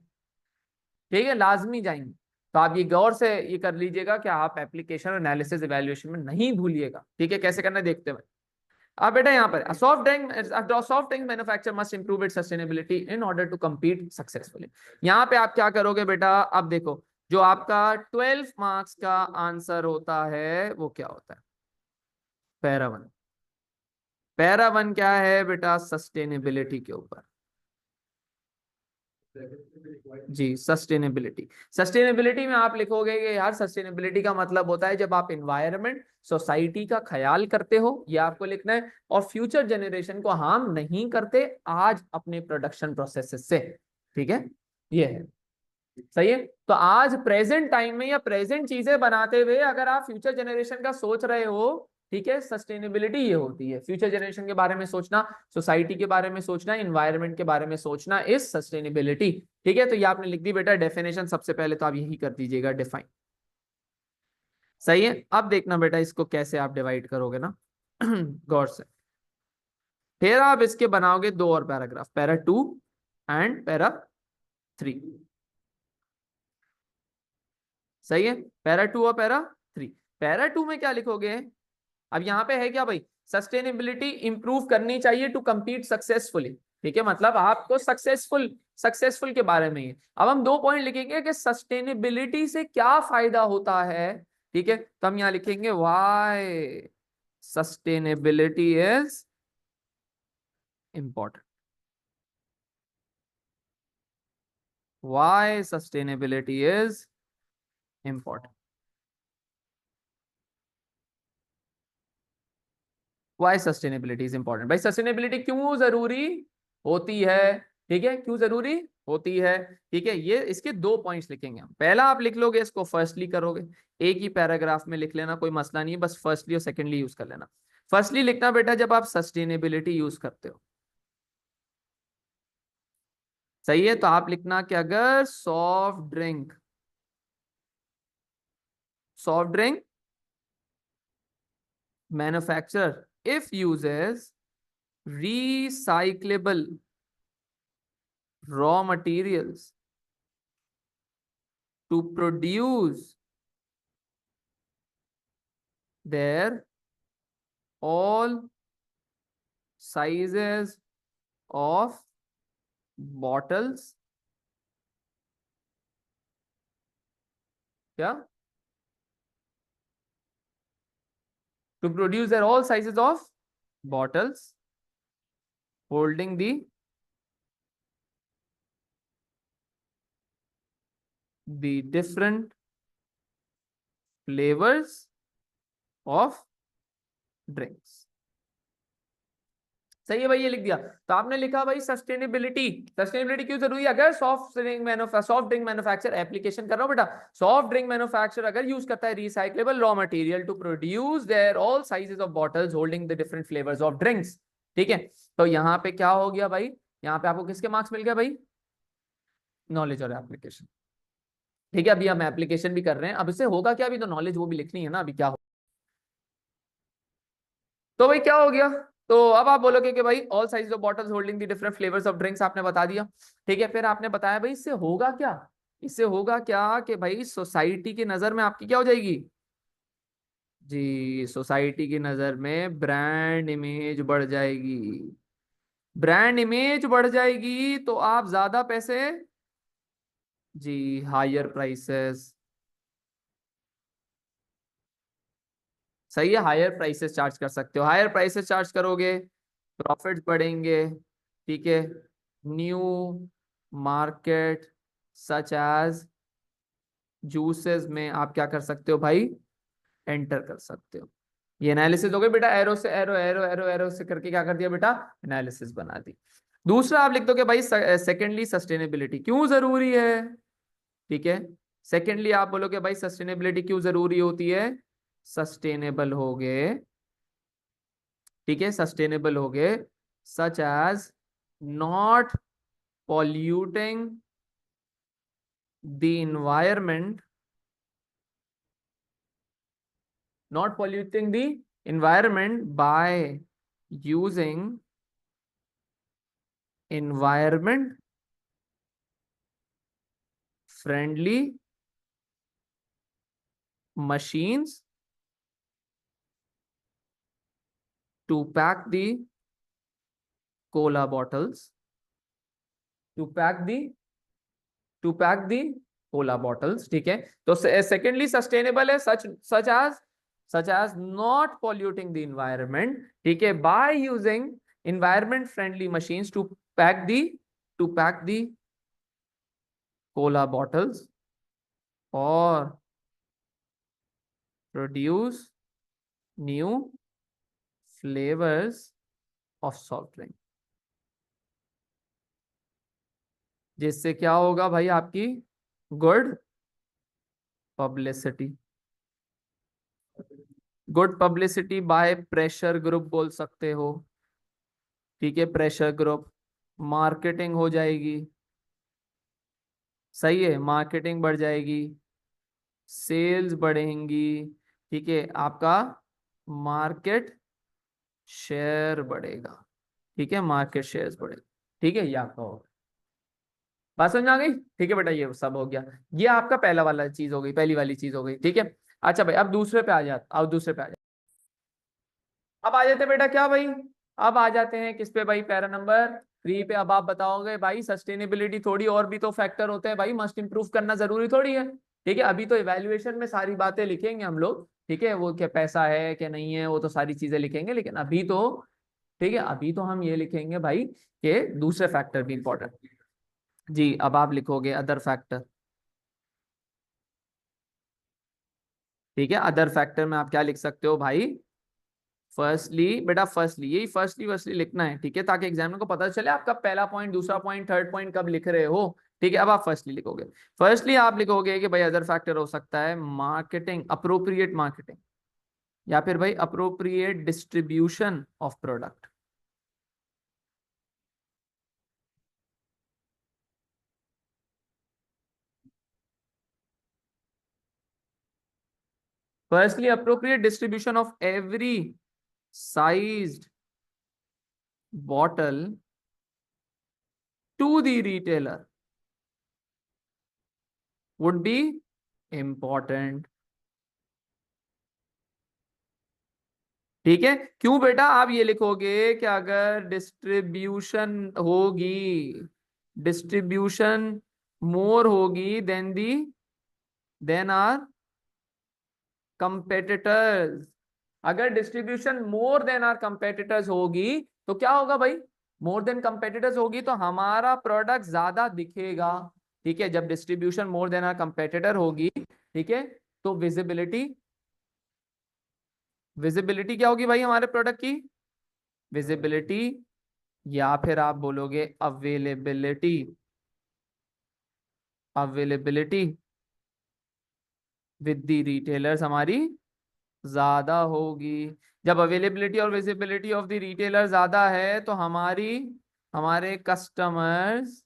ठीक है, लाजमी जाएंगे। तो आप ये गौर से ये कर लीजिएगा कि आप एप्लीकेशन एनालिसिस इवैल्यूएशन में नहीं भूलिएगा। ठीक है, कैसे करना है देखते हैं। अब बेटा यहाँ पर soft drink manufacture must improve its sustainability in order to compete successfully. यहाँ पे आप क्या करोगे बेटा? अब देखो, जो आपका 12 मार्क्स का आंसर होता है वो क्या होता है? Para one. पैरा वन क्या है बेटा? सस्टेनेबिलिटी के ऊपर। जी सस्टेनेबिलिटी। सस्टेनेबिलिटी में आप लिखोगे कि यार सस्टेनेबिलिटी का मतलब होता है जब आप इन्वायरमेंट सोसाइटी का ख्याल करते हो, ये आपको लिखना है, और फ्यूचर जनरेशन को हार्म नहीं करते आज अपने प्रोडक्शन प्रोसेसेस से। ठीक है, ये है। सही है। तो आज प्रेजेंट टाइम में या प्रेजेंट चीजें बनाते हुए अगर आप फ्यूचर जनरेशन का सोच रहे हो, ठीक है, सस्टेनेबिलिटी ये होती है फ्यूचर जनरेशन के बारे में सोचना, सोसाइटी के बारे में सोचना, इन्वायरमेंट के बारे में सोचना इज सस्टेनेबिलिटी। ठीक है, तो ये आपने लिख दी बेटा डेफिनेशन, सबसे पहले तो आप यही कर दीजिएगा डिफाइन। सही है। अब देखना बेटा इसको कैसे आप डिवाइड करोगे ना गौर से। फिर आप इसके बनाओगे दो और पैराग्राफ, पैरा 2 एंड पैरा 3। सही है, पैरा 2 और पैरा 3। पैरा 2 में क्या लिखोगे? अब यहाँ पे है क्या भाई? सस्टेनेबिलिटी इंप्रूव करनी चाहिए टू compete सक्सेसफुली। ठीक है, मतलब आपको सक्सेसफुल सक्सेसफुल के बारे में ही। अब हम दो पॉइंट लिखेंगे कि सस्टेनेबिलिटी से क्या फायदा होता है। ठीक है, तो हम यहाँ लिखेंगे why sustainability is important. Why sustainability is important. Why sustainability is important. भाई सस्टेनेबिलिटी क्यों जरूरी होती है? ठीक है, क्यों जरूरी होती है? ठीक है, ये इसके दो पॉइंट्स लिखेंगे हम। पहला आप लिख लोगे इसको, फर्स्टली करोगे, एक ही पैराग्राफ में लिख लेना, कोई मसला नहीं है, बस फर्स्टली और सेकेंडली यूज कर लेना। फर्स्टली लिखना बेटा जब आप सस्टेनेबिलिटी यूज करते हो। सही है, तो आप लिखना कि अगर soft drink manufacturer if uses recyclable raw materials to produce their all sizes of bottles, क्या? To produce their all sizes of bottles holding the different flavors of drinks। सही है भाई, ये लिख दिया। तो आपने लिखा भाई सस्टेनेबिलिटी। सस्टेनेबिलिटी क्यों जरूरी है? अगर सॉफ्ट ड्रिंक मैन्युफैक्चर एप्लीकेशन कर रहा हूं बेटा, सॉफ्ट ड्रिंक मैन्युफैक्चर अगर यूज करता है recyclable raw material to produce their all sizes of bottles holding the different flavours of drinks. ठीक है, तो यहाँ पे क्या हो गया भाई? यहाँ पे आपको किसके मार्क्स मिल गया भाई? नॉलेज और एप्लीकेशन। ठीक है, अभी हम एप्लीकेशन भी कर रहे हैं, अब इससे होगा क्या? अभी तो नॉलेज वो भी लिखनी है ना, अभी क्या हो। तो भाई क्या हो गया? तो अब आप बोलोगे कि भाई all size of bottles holding the different flavours of drinks आपने बता दिया। ठीक है, फिर आपने बताया भाई इससे होगा क्या? इससे होगा क्या कि भाई सोसाइटी की नजर में आपकी क्या हो जाएगी? जी सोसाइटी की नजर में ब्रांड इमेज बढ़ जाएगी। ब्रांड इमेज बढ़ जाएगी तो आप ज्यादा पैसे, जी हायर प्राइसेस, सही है, हायर प्राइसेस चार्ज कर सकते हो। हायर प्राइसेस चार्ज करोगे, प्रॉफिट्स बढ़ेंगे। ठीक है, new market such as juices में आप क्या कर सकते हो भाई? एंटर कर सकते हो। ये एनालिसिस हो गई बेटा, एरो से एरो एरो एरो एरो से करके क्या कर दिया बेटा, एनालिसिस बना दी। दूसरा आप लिख दोगे भाई सेकेंडली सस्टेनेबिलिटी क्यों जरूरी है, ठीक है। सेकेंडली आप बोलोगे भाई सस्टेनेबिलिटी क्यों जरूरी होती है, सस्टेनेबल हो गए, ठीक है, सस्टेनेबल हो गए, such as not polluting the environment, not polluting the environment by using environment friendly machines to pack the cola bottles, to pack the to pack the cola bottles, ठीक है। तो सेकेंडली सस्टेनेबल है such as not polluting the environment, ठीक है, by using environment friendly machines to pack the cola bottles or produce new flavors of soft drink, जिससे क्या होगा भाई, आपकी good publicity, good publicity by pressure group बोल सकते हो, ठीक है, प्रेशर ग्रुप, मार्केटिंग हो जाएगी, सही है, मार्केटिंग बढ़ जाएगी, सेल्स बढ़ेंगी, ठीक है, आपका मार्केट शेयर बढ़ेगा, ठीक है, मार्केट शेयर्स बढ़ेगा, ठीक है, ये आपका होगा। बात समझ आ गई, ठीक है बेटा, ये सब हो गया, ये आपका पहला वाला चीज हो गई, पहली वाली चीज हो गई, ठीक है। अच्छा भाई अब दूसरे पे आ जाते, अब दूसरे पे आ जाते, अब आ जाते बेटा क्या भाई, अब आ जाते हैं किस पे भाई, पैरा नंबर 3 पे। अब आप बताओगे भाई सस्टेनेबिलिटी थोड़ी और भी तो फैक्टर होते हैं भाई, मस्ट इंप्रूव करना जरूरी थोड़ी है, ठीक है। अभी तो इवैल्यूएशन में सारी बातें लिखेंगे हम लोग, ठीक है, वो क्या पैसा है क्या नहीं है वो तो सारी चीजें लिखेंगे, लेकिन अभी तो, ठीक है, अभी तो हम ये लिखेंगे भाई कि दूसरे फैक्टर भी इंपॉर्टेंट। जी अब आप लिखोगे अदर फैक्टर, ठीक है, अदर फैक्टर में आप क्या लिख सकते हो भाई, फर्स्टली बेटा, फर्स्टली यही फर्स्टली फर्स्टली लिखना है, ठीक है, ताकि एग्जामिनर को पता चले आपका पहला पॉइंट, दूसरा पॉइंट, थर्ड पॉइंट कब लिख रहे हो, ठीक है। अब आप फर्स्टली लिखोगे, फर्स्टली आप लिखोगे कि भाई अदर फैक्टर हो सकता है मार्केटिंग, अप्रोप्रिएट मार्केटिंग, या फिर भाई appropriate distribution of product. Firstly appropriate distribution of every sized bottle to the retailer would be important, ठीक है। क्यों बेटा, आप ये लिखोगे कि अगर डिस्ट्रीब्यूशन होगी, डिस्ट्रीब्यूशन मोर होगी देन आर कंपेटिटर्स, अगर distribution more than our competitors होगी तो क्या होगा भाई, मोर देन कंपेटिटर्स होगी तो हमारा प्रोडक्ट ज्यादा दिखेगा, ठीक है। जब distribution more than our competitor होगी, ठीक है, तो विजिबिलिटी, विजिबिलिटी क्या होगी भाई हमारे प्रोडक्ट की, विजिबिलिटी, या फिर आप बोलोगे availability, availability with the retailers हमारी ज्यादा होगी। जब अवेलेबिलिटी और विजिबिलिटी ऑफ द रिटेलर ज्यादा है तो हमारे कस्टमर्स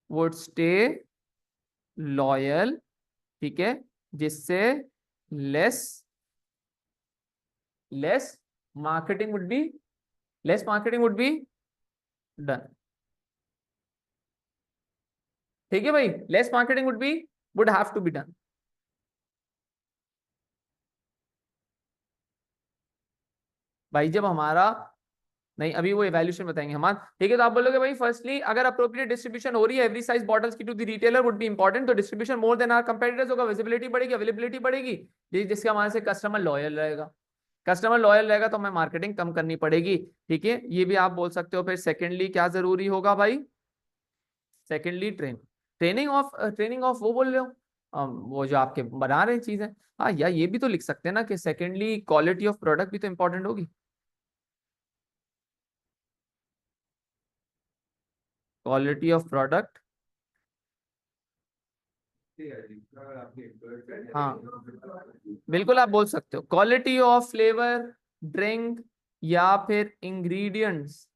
वुड स्टे लॉयल, ठीक है, जिससे less less marketing would be less marketing would be done, ठीक है भाई, less marketing would have to be done. भाई जब हमारा, नहीं अभी वो इवैल्यूएशन बताएंगे हमारा, ठीक है। तो आप बोलोगे भाई फर्स्टली अगर अप्रोप्रिएट डिस्ट्रीब्यूशन हो रही है एवरी साइज बॉटल्स की to the retailer would be important, तो distribution more than our competitors होगा, विजिबिलिटी बढ़ेगी, अवेलेबिलिटी बढ़ेगी, जिसके हमारे से कस्टमर लॉयल रहेगा, कस्टमर लॉयल रहेगा तो हमें मार्केटिंग कम करनी पड़ेगी, ठीक है, ये भी आप बोल सकते हो। फिर सेकेंडली क्या जरूरी होगा भाई, सेकेंडली ट्रेनिंग ऑफ वो बोल रहे हो, वो जो आपके बना रहे हैं चीजें। हाँ, या ये भी तो लिख सकते हैं ना कि सेकेंडली क्वालिटी ऑफ प्रोडक्ट भी तो इंपॉर्टेंट होगी। Quality of product. हाँ, बिल्कुल आप बोल सकते हो क्वालिटी ऑफ फ्लेवर, ड्रिंक, या फिर इंग्रेडिएंट्स।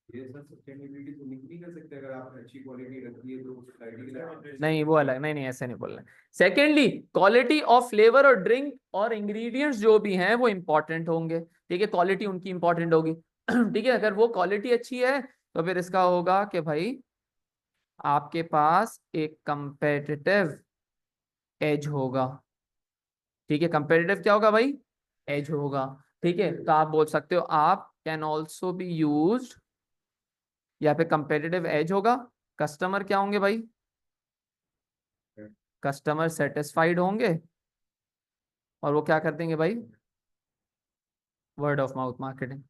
ये सर सस्टेनेबिलिटी तो लिंक नहीं कर सकते, अगर आपने अच्छी क्वालिटी रखी है तो सोसाइटी के लिए नहीं, वो अलग, नहीं नहीं ऐसे नहीं बोलना। सेकेंडली क्वालिटी ऑफ फ्लेवर और ड्रिंक और इंग्रेडिएंट्स जो भी हैं वो इंपॉर्टेंट होंगे। ठीक है, क्वालिटी उनकी इंपॉर्टेंट होगी। ठीक है, अगर वो क्वालिटी अच्छी है तो फिर इसका होगा कि भाई आपके पास एक कंपेटिटिव एज होगा। ठीक है, कंपेटिटिव क्या होगा भाई, एज होगा। ठीक है, तो आप बोल सकते हो आप कैन ऑल्सो बी यूज्ड, या फिर कंपेटिटिव एज होगा। कस्टमर क्या होंगे भाई, कस्टमर सेटिस्फाइड होंगे, और वो क्या कर देंगे भाई, word of mouth marketing,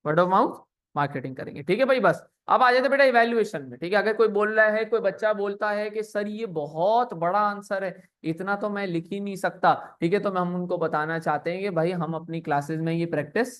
word of mouth marketing करेंगे। ठीक है भाई, बस अब आ जाते बेटा इवैल्यूएशन में। ठीक है, अगर कोई बोल रहा है, कोई बच्चा बोलता है कि सर ये बहुत बड़ा आंसर है, इतना तो मैं लिख ही नहीं सकता। ठीक है, तो हम उनको बताना चाहते हैं कि भाई हम अपनी क्लासेस में ये प्रैक्टिस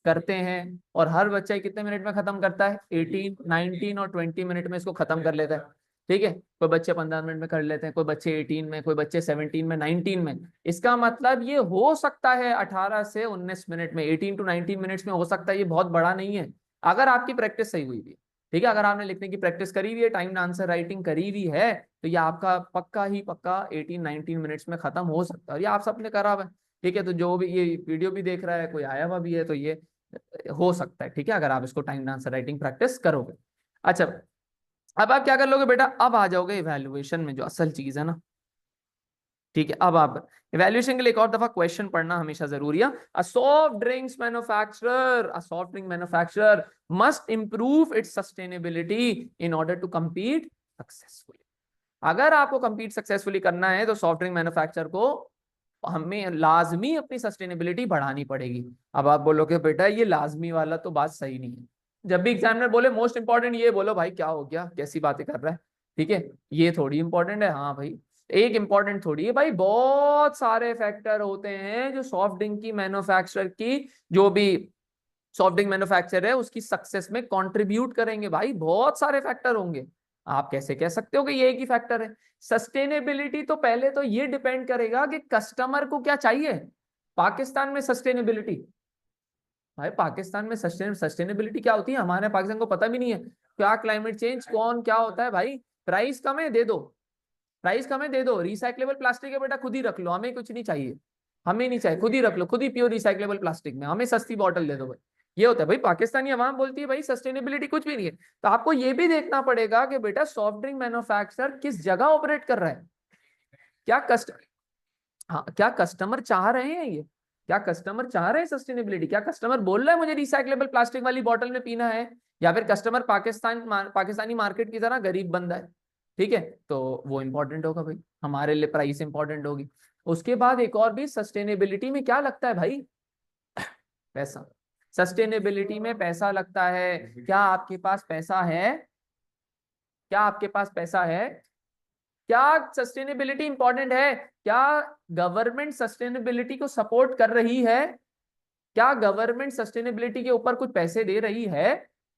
करते हैं, और हर बच्चा कितने मिनट में खत्म करता है, 18, 19 और 20 मिनट में इसको खत्म कर लेता है। ठीक है, कोई बच्चे 15 मिनट में कर लेते हैं, कोई बच्चे 18 में, कोई बच्चे 17 में, 19 में। इसका मतलब ये हो सकता है 18 से 19 मिनट में, 18 to 19 मिनट्स में हो सकता है, ये बहुत बड़ा नहीं है अगर आपकी प्रैक्टिस सही हुई है। ठीक है, अगर आपने लिखने की प्रैक्टिस करी हुई है, टाइम आंसर राइटिंग करी हुई है, तो ये आपका पक्का ही पक्का 18-19 मिनट्स में खत्म हो सकता है, और ये आप सबने करा हुआ है। ठीक है, तो जो भी ये वीडियो भी देख रहा है, कोई आया हुआ भी है, तो ये हो सकता है। ठीक है, अगर आप इसको टाइम आंसर राइटिंग प्रैक्टिस करोगे। अच्छा, अब आप क्या कर लोगे बेटा, अब आ जाओगे इवैल्यूएशन में, जो असल चीज है ना। ठीक है, अब आप इवैल्यूएशन के लिए एक और दफा क्वेश्चन पढ़ना हमेशा जरूरी है। A soft drinks manufacturer, a soft drink manufacturer must improve its sustainability in order to compete successfully. अगर आपको compete सक्सेसफुली करना है तो सॉफ्ट ड्रिंक मैन्युफैक्चरर को हमें लाजमी अपनी सस्टेनेबिलिटी बढ़ानी पड़ेगी। अब आप बोलोगे बेटा ये लाजमी वाला तो बात सही नहीं है। जब भी एग्जामिनर बोले मोस्ट इंपॉर्टेंट, ये बोलो भाई क्या हो गया, कैसी बातें कर रहा है। ठीक है, ये थोड़ी इंपॉर्टेंट है, हाँ भाई एक इंपॉर्टेंट थोड़ी है भाई, बहुत सारे फैक्टर होते हैं जो सॉफ्ट ड्रिंक की मैन्युफैक्चर की, जो भी सॉफ्ट ड्रिंक मैन्युफैक्चर है उसकी सक्सेस में कंट्रीब्यूट करेंगे भाई, बहुत सारे फैक्टर होंगे। आप कैसे कह सकते हो कि ये एक ही फैक्टर है। सस्टेनेबिलिटी तो पहले तो ये डिपेंड करेगा कि कस्टमर को क्या चाहिए। पाकिस्तान में सस्टेनेबिलिटी, भाई पाकिस्तान में सस्टेनेबिलिटी क्या होती है, हमारे पाकिस्तान को पता भी नहीं है क्या क्लाइमेट चेंज कौन क्या होता है भाई। प्राइस कम है दे दो, प्राइस कम है दे दो, रिसाइक्लेबल प्लास्टिक है बेटा खुद ही रख लो, हमें कुछ नहीं चाहिए, हमें नहीं चाहिए, खुद ही रख लो, खुद ही पियो रिसाइक्लेबल प्लास्टिक में, हमें सस्ती बॉटल दे दो भाई। ये होता है भाई, पाकिस्तानी अवाम बोलती है भाई सस्टेनेबिलिटी कुछ भी नहीं है। तो आपको ये भी देखना पड़ेगा कि बेटा सॉफ्ट ड्रिंक मैन्युफैक्चरर किस जगह ऑपरेट कर रहा है, क्या कस्ट हाँ क्या कस्टमर चाह रहे हैं ये, क्या कस्टमर चाह रहे हैं सस्टेनेबिलिटी, क्या कस्टमर बोल रहा है मुझे रिसाइक्लेबल प्लास्टिक वाली बॉटल में पीना है, या फिर कस्टमर पाकिस्तानी मार्केट की तरह गरीब बंदा है। ठीक है, तो वो इंपॉर्टेंट होगा भाई, हमारे लिए प्राइस इंपॉर्टेंट होगी। उसके बाद एक और भी, सस्टेनेबिलिटी में क्या लगता है भाई, पैसा। सस्टेनेबिलिटी में पैसा लगता है, क्या आपके पास पैसा है, क्या आपके पास पैसा है, क्या सस्टेनेबिलिटी इंपॉर्टेंट है, क्या गवर्नमेंट सस्टेनेबिलिटी को सपोर्ट कर रही है, क्या गवर्नमेंट सस्टेनेबिलिटी के ऊपर कुछ पैसे दे रही है,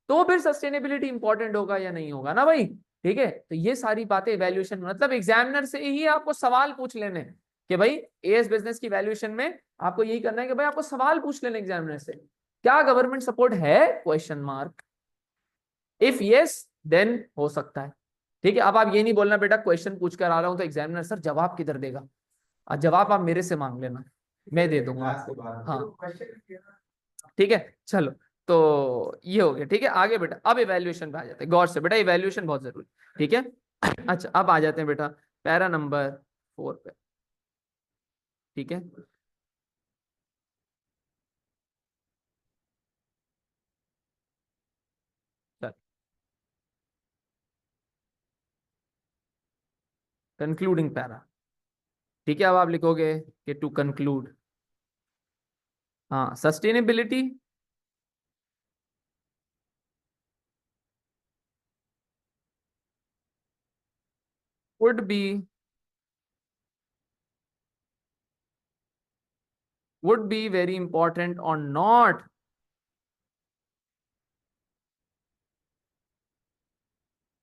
तो फिर सस्टेनेबिलिटी इंपॉर्टेंट होगा या नहीं होगा ना भाई। ठीक है, तो ये सारी बातें वैल्यूएशन मतलब एग्जामिनर से ही आपको सवाल पूछ लेने हैं कि भाई एएस बिजनेस की वैल्यूएशन में आपको यही करना है कि भाई आपको सवाल पूछ लेने एग्जामिनर से, क्या गवर्नमेंट सपोर्ट है, question mark, if yes then हो सकता है। ठीक है, अब आप ये नहीं बोलना बेटा क्वेश्चन पूछ कर आ रहा हूं तो एग्जामिनर सर जवाब किधर देगा, और जवाब आप मेरे से मांग लेना, मैं दे दूंगा आपको। हाँ, ठीक है, चलो, तो ये हो गया। ठीक है, आगे बेटा अब इवैल्यूएशन पे आ जाते हैं, गौर से बेटा इवैल्यूएशन बहुत जरूरी। ठीक है, अच्छा अब आ जाते हैं बेटा पैरा नंबर 4 पे। ठीक है, चल कंक्लूडिंग पैरा। ठीक है, अब आप लिखोगे कि टू कंक्लूड, हाँ sustainability would be very important or not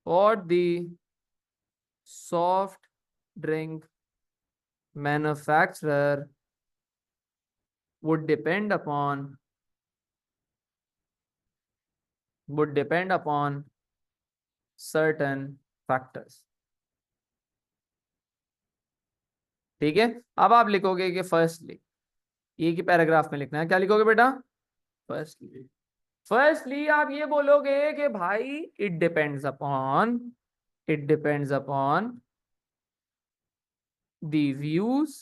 for the soft drink manufacturer would depend upon certain factors. ठीक है, अब आप लिखोगे कि फर्स्टली, ये की पैराग्राफ में लिखना है, क्या लिखोगे बेटा? फर्स्टली आप ये बोलोगे कि भाई it depends upon the views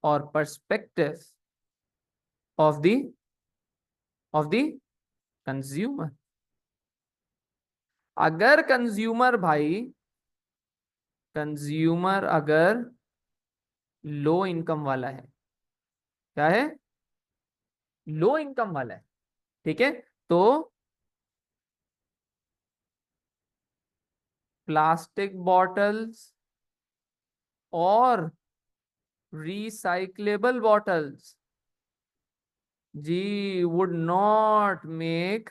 और पर्सपेक्टिव ऑफ द कंज्यूमर. अगर कंज्यूमर अगर लो इनकम वाला है, क्या है? लो इनकम वाला है, ठीक है, तो प्लास्टिक बॉटल्स और रिसाइक्लेबल बॉटल्स जी would not make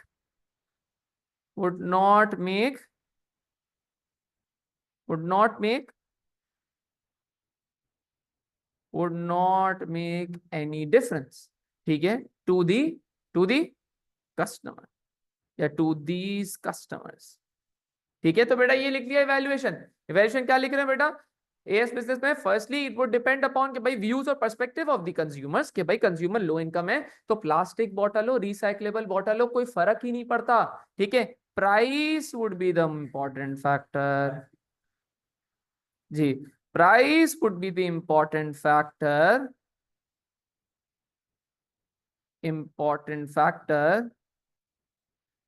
any difference, ठीक है, to the customer या to these customers. ठीक है, तो बेटा ये लिख लिया इवैल्यूएशन क्या लिख रहे हैं बेटा? एएस बिजनेस में firstly it would depend upon कि भाई व्यूज और पर्सपेक्टिव ऑफ द कंज्यूमर्स, कि भाई कंज्यूमर लो इनकम है तो प्लास्टिक बॉटल हो रिसाइक्लेबल बॉटल हो कोई फर्क ही नहीं पड़ता. ठीक है, price would be the important factor. जी, price would be the important factor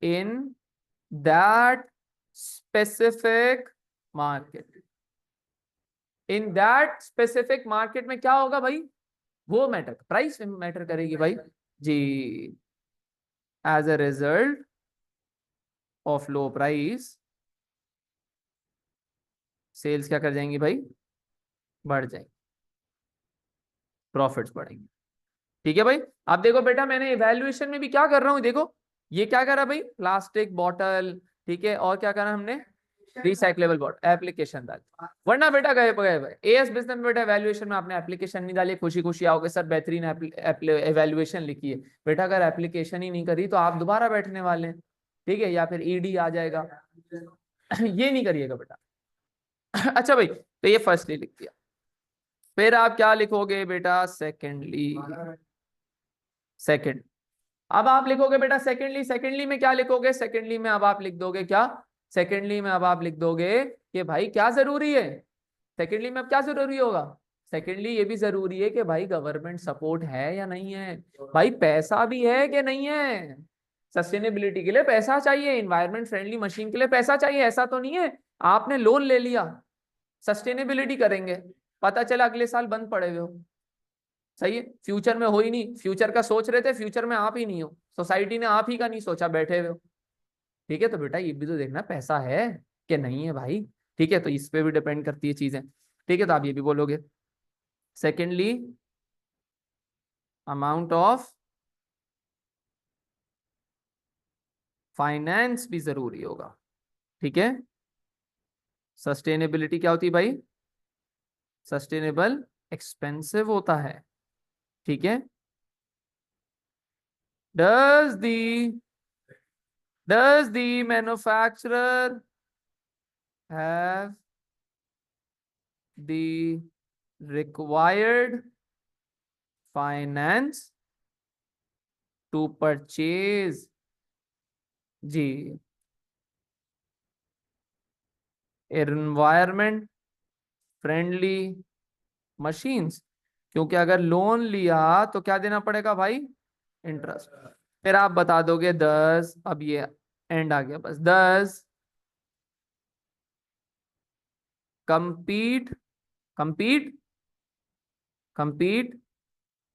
in that specific market. In that specific market में क्या होगा भाई? वो मैटर, प्राइस मैटर करेगी भाई जी. As a result of low price sales क्या कर जाएंगी भाई? बढ़ जाएंगी, प्रॉफिट्स बढ़ेंगे. ठीक है भाई, अब देखो बेटा मैंने इवैल्यूएशन में भी क्या कर रहा हूं, देखो ये क्या करा भाई? प्लास्टिक बॉटल, ठीक है, और क्या करा हमने? रिसाइक्लेबल बॉटल, एप्लीकेशन डाली. वरना बेटा गए भाई एएस बिजनेस में बेटा एवैल्यूएशन में आपने एप्लीकेशन नहीं डाली, खुशी खुशी आओगे सर बेहतरीन एवैल्यूएशन लिखी है. बेटा अगर एप्लीकेशन ही नहीं करी तो आप दोबारा बैठने वाले हैं, ठीक है, या फिर ईडी आ जाएगा. ये नहीं करिएगा बेटा. अच्छा भाई, तो ये फर्स्टली लिख दिया, फिर आप क्या लिखोगे बेटा? सेकेंड. अब आप लिखोगे बेटा सेकेंडली में क्या लिखोगे? सेकेंडली में अब आप लिख दोगे क्या? सेकेंडली में अब आप लिख दोगे कि भाई क्या जरूरी है? सेकेंडली में अब क्या जरूरी होगा? सेकेंडली ये भी जरूरी है कि भाई गवर्नमेंट सपोर्ट है या नहीं है, भाई पैसा भी है कि नहीं है. सस्टेनेबिलिटी के लिए पैसा चाहिए, इन्वायरमेंट फ्रेंडली मशीन के लिए पैसा चाहिए. ऐसा तो नहीं है आपने लोन ले लिया, सस्टेनेबिलिटी करेंगे, पता चला अगले साल बंद पड़े हुए हो. सही है, फ्यूचर में हो ही नहीं, फ्यूचर का सोच रहे थे, फ्यूचर में आप ही नहीं हो, सोसाइटी ने आप ही का नहीं सोचा, बैठे हुए हो. ठीक है, तो बेटा ये भी तो देखना पैसा है कि नहीं है भाई. ठीक है, तो इस पे भी डिपेंड करती है चीजें. ठीक है, तो आप ये भी बोलोगे. सेकेंडली अमाउंट ऑफ फाइनेंस भी जरूरी होगा. ठीक है, सस्टेनेबिलिटी क्या होती है भाई? सस्टेनेबल एक्सपेंसिव होता है. ठीक है, does the manufacturer have the required finance to purchase ji environment friendly machines? क्योंकि अगर लोन लिया तो क्या देना पड़ेगा भाई? इंटरेस्ट. फिर आप बता दोगे 10, अब ये एंड आ गया बस. 10 compete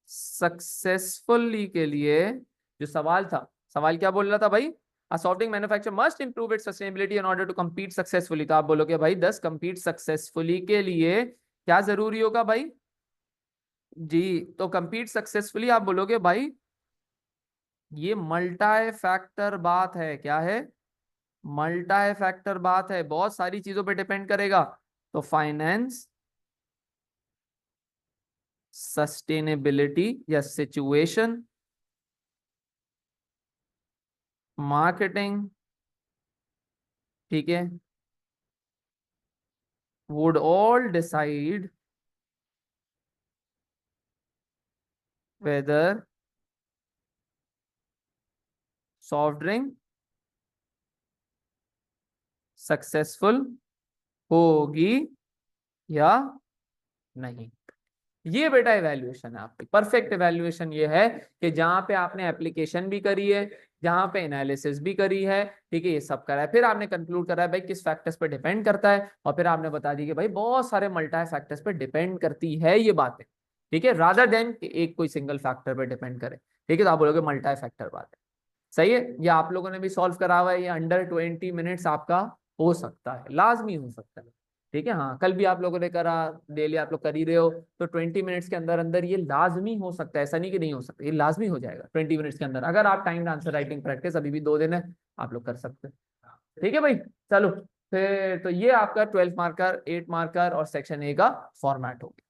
सक्सेसफुली के लिए, जो सवाल था, सवाल क्या बोल रहा था भाई? A soft drink manufacturer must improve its sustainability in order to compete successfully. तो आप बोलोगे भाई 10 compete successfully के लिए क्या जरूरी होगा भाई जी, तो compete successfully आप बोलोगे भाई ये मल्टी फैक्टर बात है, क्या है मल्टी फैक्टर बात है, बहुत सारी चीजों पे डिपेंड करेगा। तो फाइनेंस, सस्टेनेबिलिटी या सिचुएशन, मार्केटिंग, ठीक है, would all decide whether soft drink successful होगी या नहीं। ये बेटा इवैल्यूएशन है आपकी, परफेक्ट इवैल्यूएशन ये है कि जहां पे आपने एप्लीकेशन भी करी है, जहां पे एनालिसिस भी करी है, ठीक है, ये सब करा है, फिर आपने कंक्लूड करा है भाई किस फैक्टर्स पे डिपेंड करता है, और फिर आपने बता दी कि भाई बहुत सारे मल्टी फैक्टर्स पे डिपेंड करती है ये बातें, ठीक है, रादर देन एक कोई सिंगल फैक्टर पे डिपेंड करे, ठीक है, तो आप बोलोगे मल्टी फैक्टर बात है। सही है, ये आप लोगों ने भी सॉल्व करा हुआ है, ये अंडर 20 मिनट्स आपका हो सकता है, लाजमी हो सकता है, ठीक है। हाँ, कल भी आप लोगों ने करा, डेली आप लोग कर ही रहे हो, तो 20 मिनट्स के अंदर अंदर ये लाजमी हो सकता है, ऐसा नहीं कि नहीं हो सकता, ये लाजमी हो जाएगा 20 मिनट्स के अंदर, अगर आप टाइम आंसर राइटिंग प्रैक्टिस, अभी भी 2 दिन है, आप लोग कर सकते हैं, ठीक है भाई। चलो फिर तो ये आपका 12 मार्कर, 8 मार्कर और सेक्शन ए का फॉर्मेट हो गया।